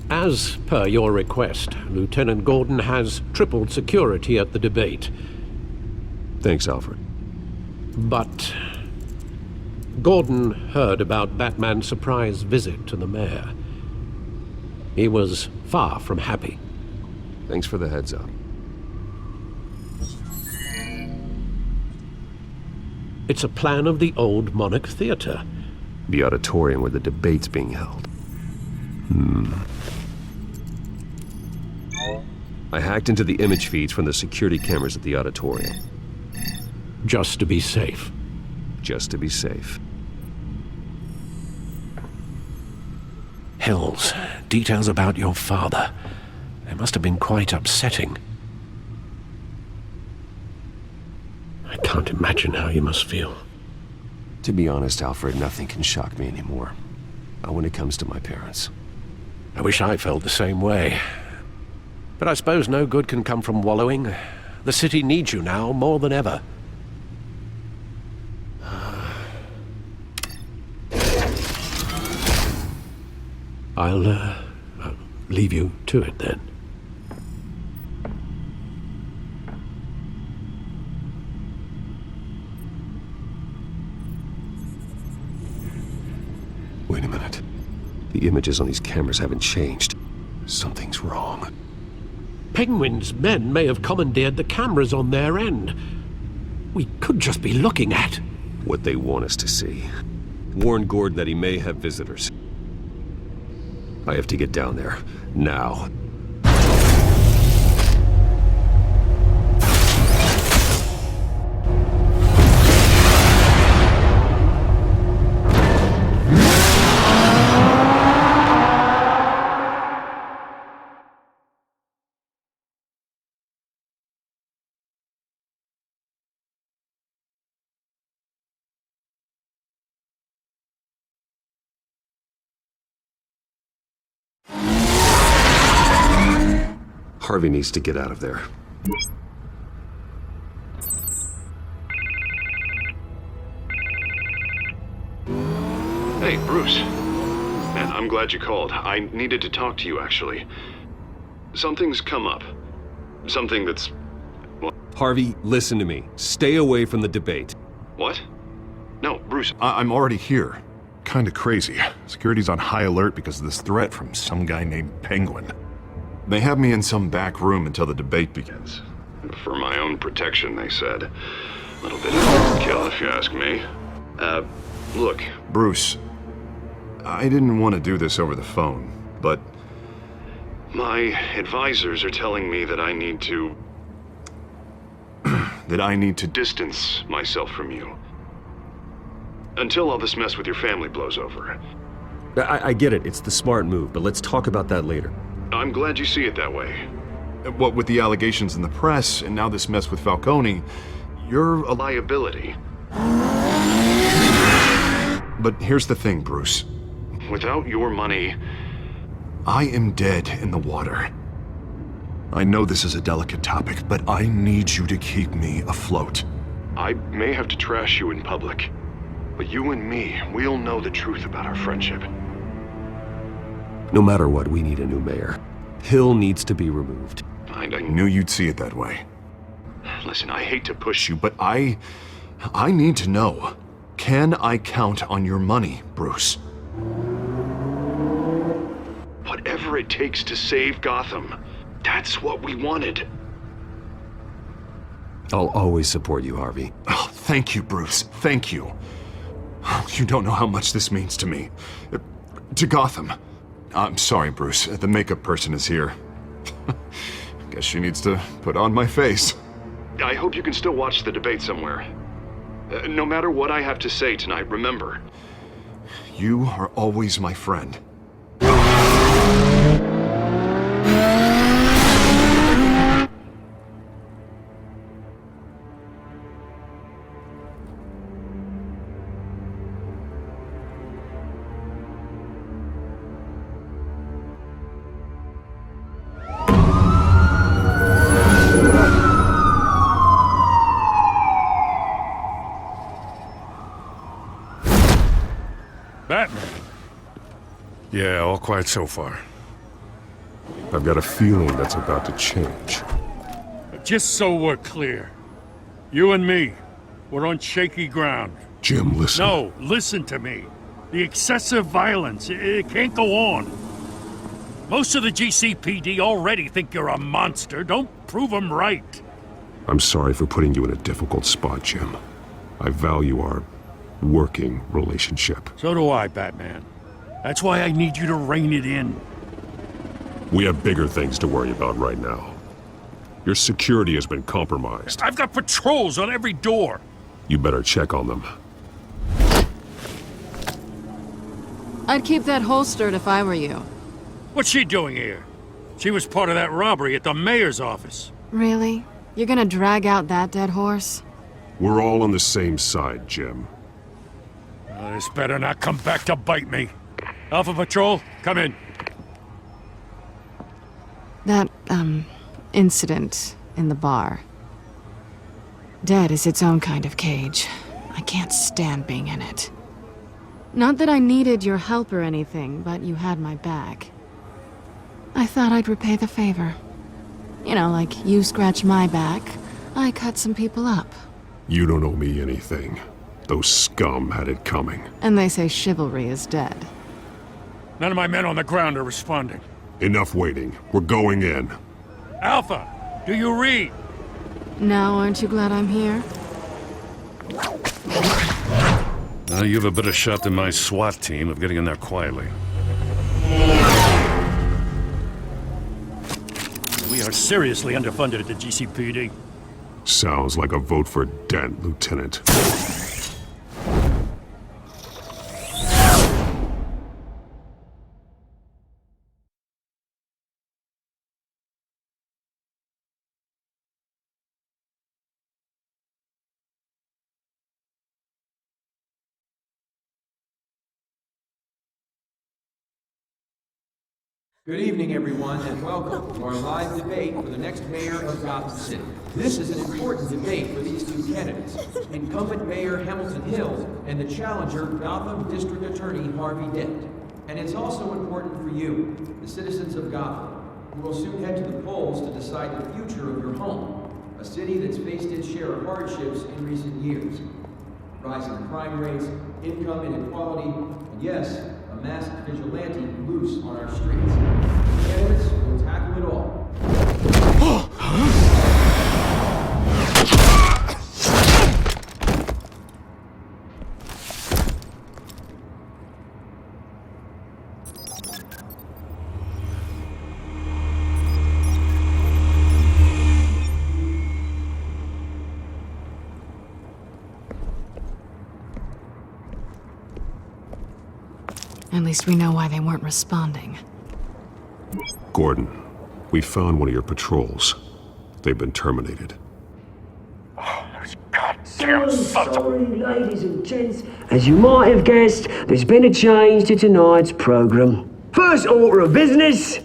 As per your request, Lieutenant Gordon has tripled security at the debate. Thanks, Alfred. But Gordon heard about Batman's surprise visit to the mayor. He was far from happy. Thanks for the heads up. It's a plan of the old Monarch Theater. The auditorium where the debate's being held. I hacked into the image feeds from the security cameras at the auditorium. Just to be safe. Just to be safe. Hills, details about your father. They must have been quite upsetting. I can't imagine how you must feel. To be honest, Alfred, nothing can shock me anymore. Not when it comes to my parents. I wish I felt the same way. But I suppose no good can come from wallowing. The city needs you now more than ever. I'll leave you to it then. Wait a minute. The images on these cameras haven't changed. Something's wrong. Penguin's men may have commandeered the cameras on their end. We could just be looking at what they want us to see. Warn Gordon that he may have visitors. I have to get down there. Now. Harvey needs to get out of there. Hey, Bruce. Man, I'm glad you called. I needed to talk to you, actually. Something's come up. Something that's... Well, Harvey, listen to me. Stay away from the debate. what? No, Bruce, I'm already here. Kinda crazy. Security's on high alert because of this threat from some guy named Penguin. They have me in some back room until the debate begins. For my own protection, they said. A little bit of overkill, if you ask me. Look, Bruce, I didn't want to do this over the phone, but my advisors are telling me that I need to... that I need to distance myself from you. Until all this mess with your family blows over. I get it. It's the smart move, but let's talk about that later. I'm glad you see it that way. What with the allegations in the press, and now this mess with Falcone, you're a liability. But here's the thing, Bruce. Without your money, I am dead in the water. I know this is a delicate topic, but I need you to keep me afloat. I may have to trash you in public, but you and me, we'll know the truth about our friendship. No matter what, we need a new mayor. Hill needs to be removed. I knew you'd see it that way. Listen, I hate to push you, but I need to know. Can I count on your money, Bruce? Whatever it takes to save Gotham, that's what we wanted. I'll always support you, Harvey. Oh, thank you, Bruce. Thank you. You don't know how much this means to me. To Gotham. I'm sorry, Bruce. The makeup person is here. Guess she needs to put on my face. I hope you can still watch the debate somewhere. No matter what I have to say tonight, remember, you are always my friend. Yeah, all quiet so far. I've got a feeling that's about to change. Just so we're clear, you and me, we're on shaky ground. Jim, listen. No, listen to me. The excessive violence, it can't go on. Most of the GCPD already think you're a monster. Don't prove them right. I'm sorry for putting you in a difficult spot, Jim. I value our working relationship. So do I, Batman. That's why I need you to rein it in. We have bigger things to worry about right now. Your security has been compromised. I've got patrols on every door. You better check on them. I'd keep that holstered if I were you. What's she doing here? She was part of that robbery at the mayor's office. Really? You're gonna drag out that dead horse? We're all on the same side, Jim. This better not come back to bite me. Alpha Patrol, come in. That, incident in the bar. Dead is its own kind of cage. I can't stand being in it. Not that I needed your help or anything, but you had my back. I thought I'd repay the favor. You know, like you scratch my back, I cut some people up. You don't owe me anything. Those scum had it coming. And they say chivalry is dead. None of my men on the ground are responding. Enough waiting. We're going in. Alpha, do you read? Now, aren't you glad I'm here? You have a better shot than my SWAT team of getting in there quietly. We are seriously underfunded at the GCPD. Sounds like a vote for Dent, Lieutenant. Good evening, everyone, and welcome to our live debate for the next mayor of Gotham City. This is an important debate for these two candidates, incumbent Mayor Hamilton Hill and the challenger, Gotham District Attorney Harvey Dent. And it's also important for you, the citizens of Gotham, who will soon head to the polls to decide the future of your home, a city that's faced its share of hardships in recent years. Rising crime rates, income inequality, and yes, a masked vigilante loose on our streets. Candidates will tackle it all. At least we know why they weren't responding. Gordon, we found one of your patrols. They've been terminated. Sorry, ladies and gents. As you might have guessed, there's been a change to tonight's program. First order of business,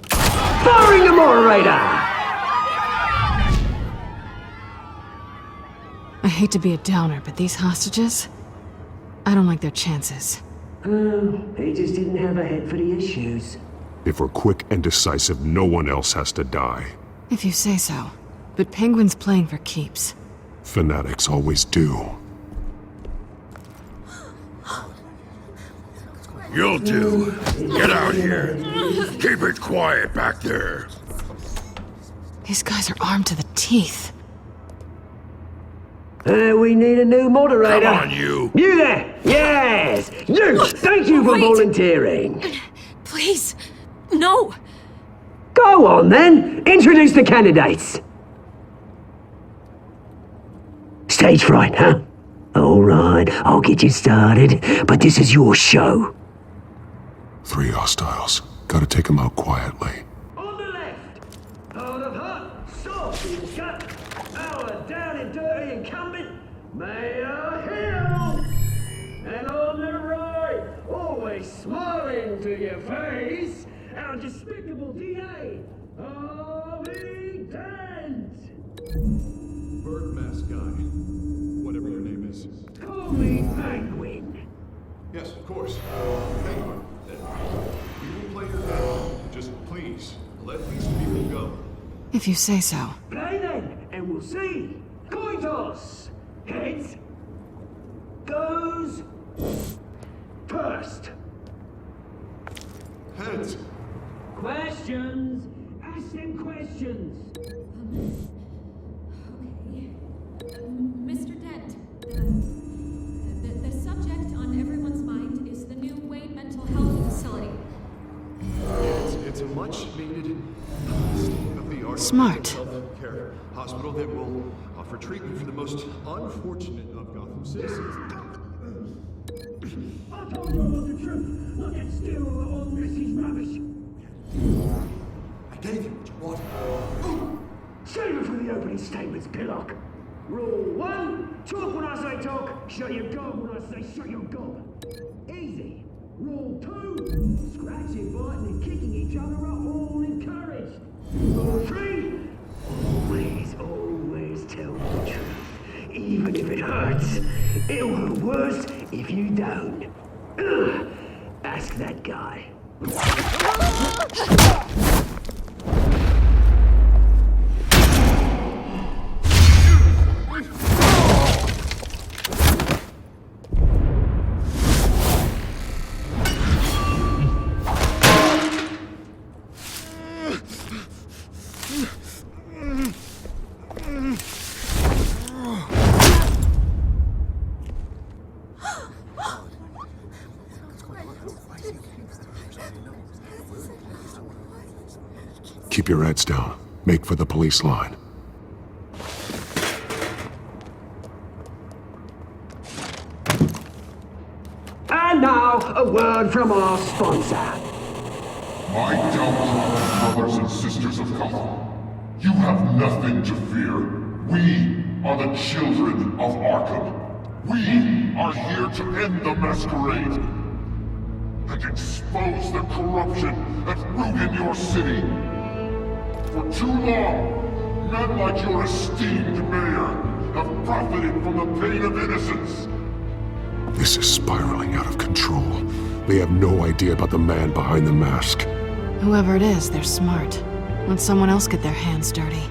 firing the moderator! I hate to be a downer, but these hostages, I don't like their chances. He just didn't have a head for the issues. If we're quick and decisive, no one else has to die. If you say so. But Penguin's playing for keeps. Fanatics always do. You'll do. Get out here. Keep it quiet back there. These guys are armed to the teeth. We need a new moderator. Come on, you. You there! Yes! You! Thank you for volunteering. Please, no. Go on, then. Introduce the candidates. Stage fright, huh? All right, I'll get you started, but this is your show. 3 hostiles. Gotta take them out quietly. On the left, hard of heart, soft in gut, our down and dirty incumbent, Mayor Hill. And on the right, always smiling to your face, our despicable DA, Harvey Dent. Bird mask guy. Whatever your name is. Call me Penguin. Yes, of course. Hang on. We will play your game. Just please, let these people go. If you say so. Play then, and we'll see. Coin toss. Heads goes first. Heads. Questions. Ask them questions. Mr. Dent, the subject on everyone's mind is the new Wayne Mental Health Facility. It's a much-needed state-of-the-art Smart. health-care hospital that will offer treatment for the most unfortunate of Gotham citizens. I told you all the truth. Look at still all this is rubbish. I gave you what you wanted. Save it for the opening statements, Pillock. Rule 1, talk when I say talk, shut your gob when I say shut your gob. Easy. Rule 2, scratching, biting and kicking each other are all encouraged. Rule 3, always tell the truth. Even if it hurts, it'll hurt worse if you don't. Ugh. Ask that guy. Keep your heads down. Make for the police line. And now, a word from our sponsor. My downtrodden brothers and sisters of Gotham, you have nothing to fear. We are the children of Arkham. We are here to end the masquerade and expose the corruption that ruined your city. For too long, men like your esteemed mayor have profited from the pain of innocence. This is spiraling out of control. They have no idea about the man behind the mask. Whoever it is, they're smart. Let someone else get their hands dirty.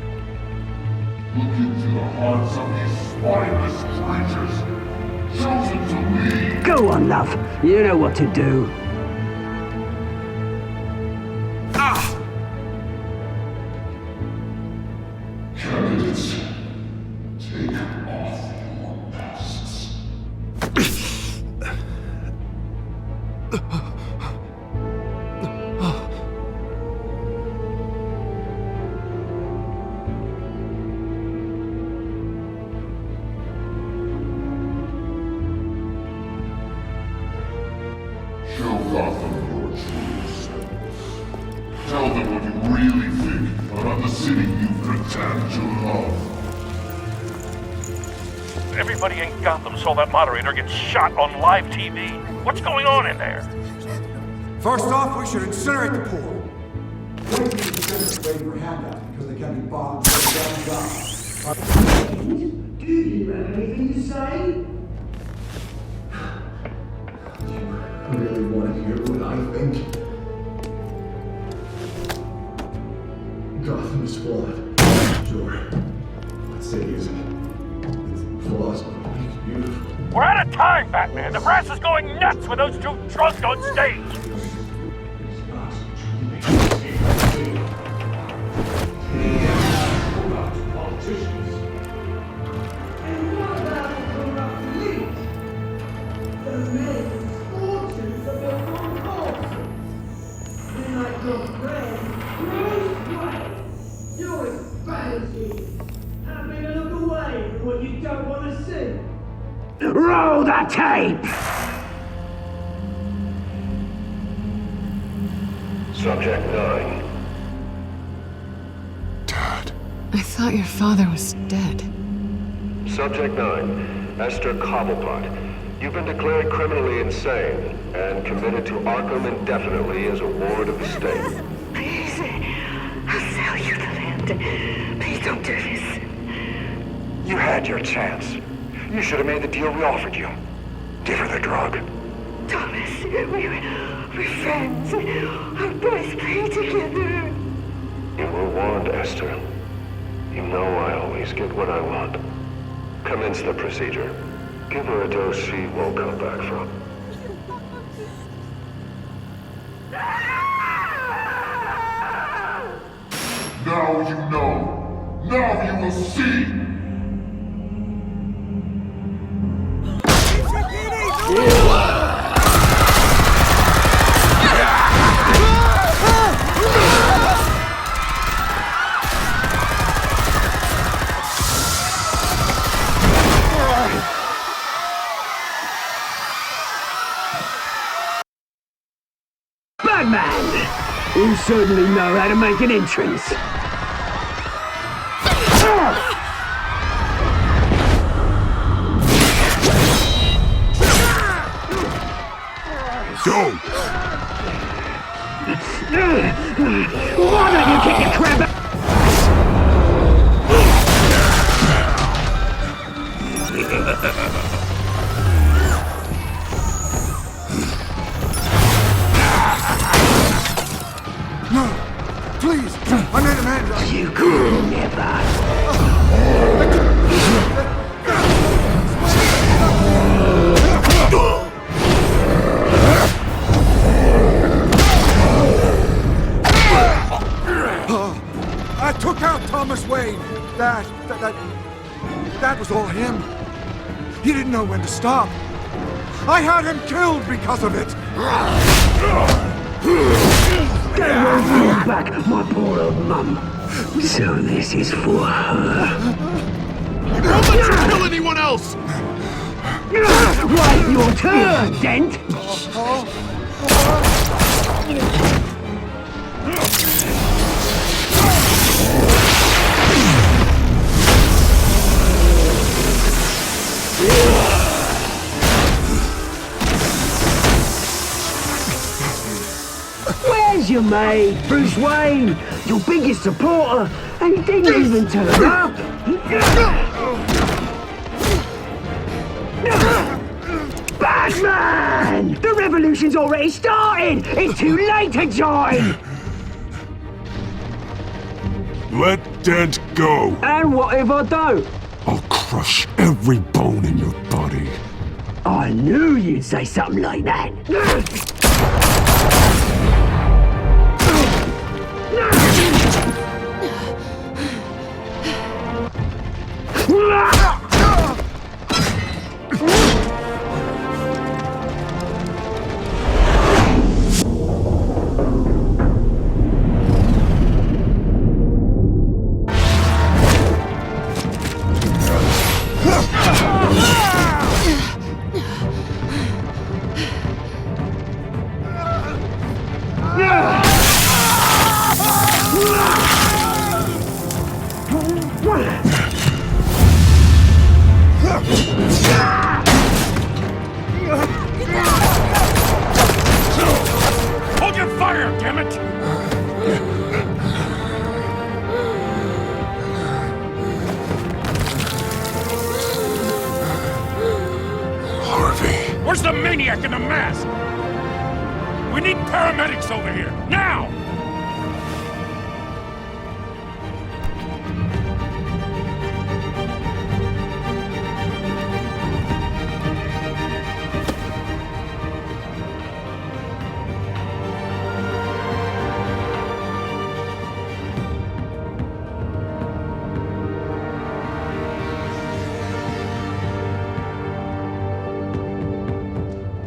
Look into the hearts of these spineless creatures, chosen to lead. Go on, love. You know what to do. Candidates, take off your masks. Show Gotham your true selves. Tell them what you really think about the city you pretend to love. Everybody in Gotham saw that moderator get shot on live TV. What's going on in there? First off, we should incinerate the poor. Wait for handouts because they can be bought and Do you have anything to say? I really want to hear what I think. Gotham is flawed. Sure. Let's say it isn't. Its flaws make it beautiful. We're out of time, Batman. The brass is going nuts with those two drunks on stage. Roll the tape! Subject 9. I thought your father was dead. Subject 9. Esther Cobblepot. You've been declared criminally insane and committed to Arkham indefinitely as a ward of the state. Please, I'll sell you the land. Please don't do this. You had your chance. You should have made the deal we offered you. Give her the drug. Thomas, we're friends. Our boys play together. You were warned, Esther. You know I always get what I want. Commence the procedure. Give her a dose she won't come back from. Now you know. Now you will see. Batman! You certainly know how to make an entrance. Go! Why don't you kick your crap? No! Please! I made him hand up! You could never! I took out Thomas Wayne. That was all him. He didn't know when to stop. I had him killed because of it. They won't bring back my poor old mum. So this is for her. Don't let you kill anyone else! Right, your turn, Dent! Where's your mate, Bruce Wayne? Your biggest supporter, and he didn't even turn up. Batman! The revolution's already started! It's too late to join! Let Dent go! And what if I don't? I'll crush every bone in your body. I knew you'd say something like that. Hold your fire, damn it! Harvey. Where's the maniac in the mask? We need paramedics over here, now!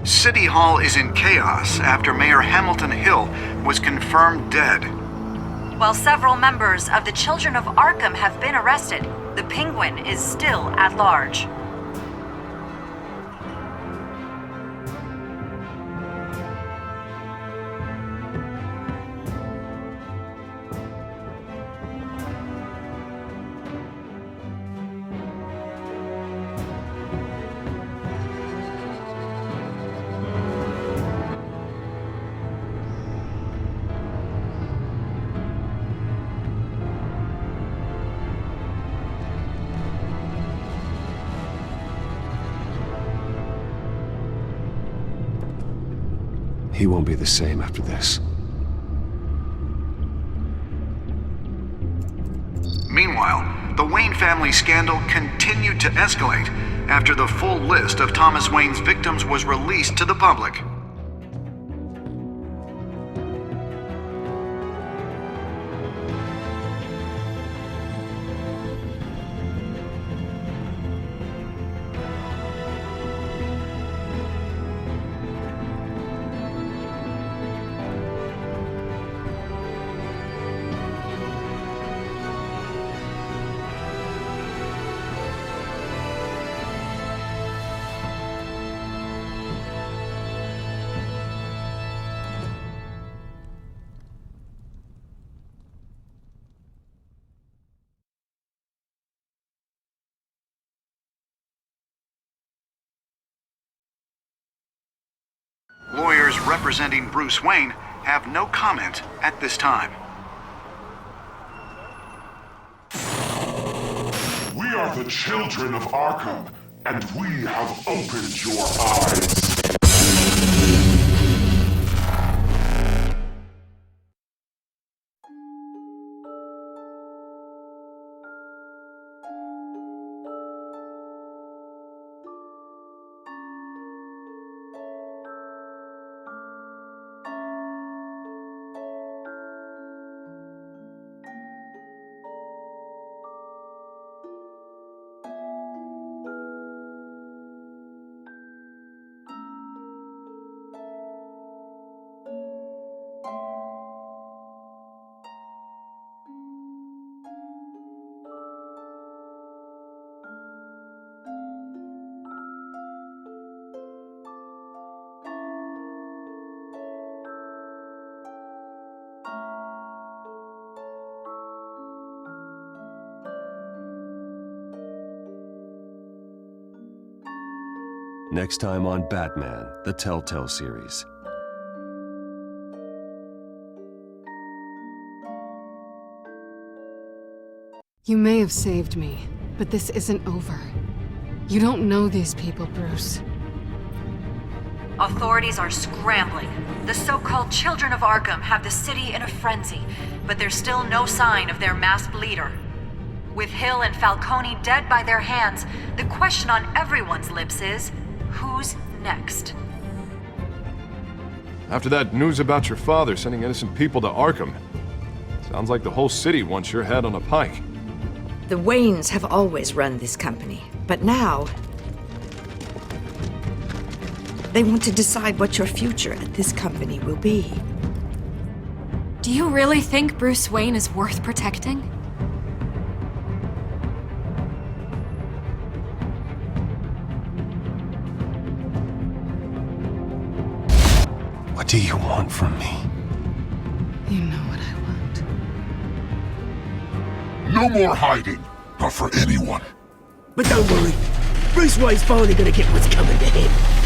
City Hall is in chaos after Mayor Hamilton Hill was confirmed dead. While several members of the Children of Arkham have been arrested, the Penguin is still at large. He won't be the same after this. Meanwhile, the Wayne family scandal continued to escalate after the full list of Thomas Wayne's victims was released to the public. Lawyers representing Bruce Wayne have no comment at this time. We are the children of Arkham, and we have opened your eyes. Next time on Batman, the Telltale series. You may have saved me, but this isn't over. You don't know these people, Bruce. Authorities are scrambling. The so-called Children of Arkham have the city in a frenzy, but there's still no sign of their masked leader. With Hill and Falcone dead by their hands, the question on everyone's lips is, who's next? After that news about your father sending innocent people to Arkham, sounds like the whole city wants your head on a pike. The Waynes have always run this company, but now they want to decide what your future at this company will be. Do you really think Bruce Wayne is worth protecting? What do you want from me? You know what I want. No more hiding, not for anyone. But don't worry, Bruce Wayne's finally gonna get what's coming to him.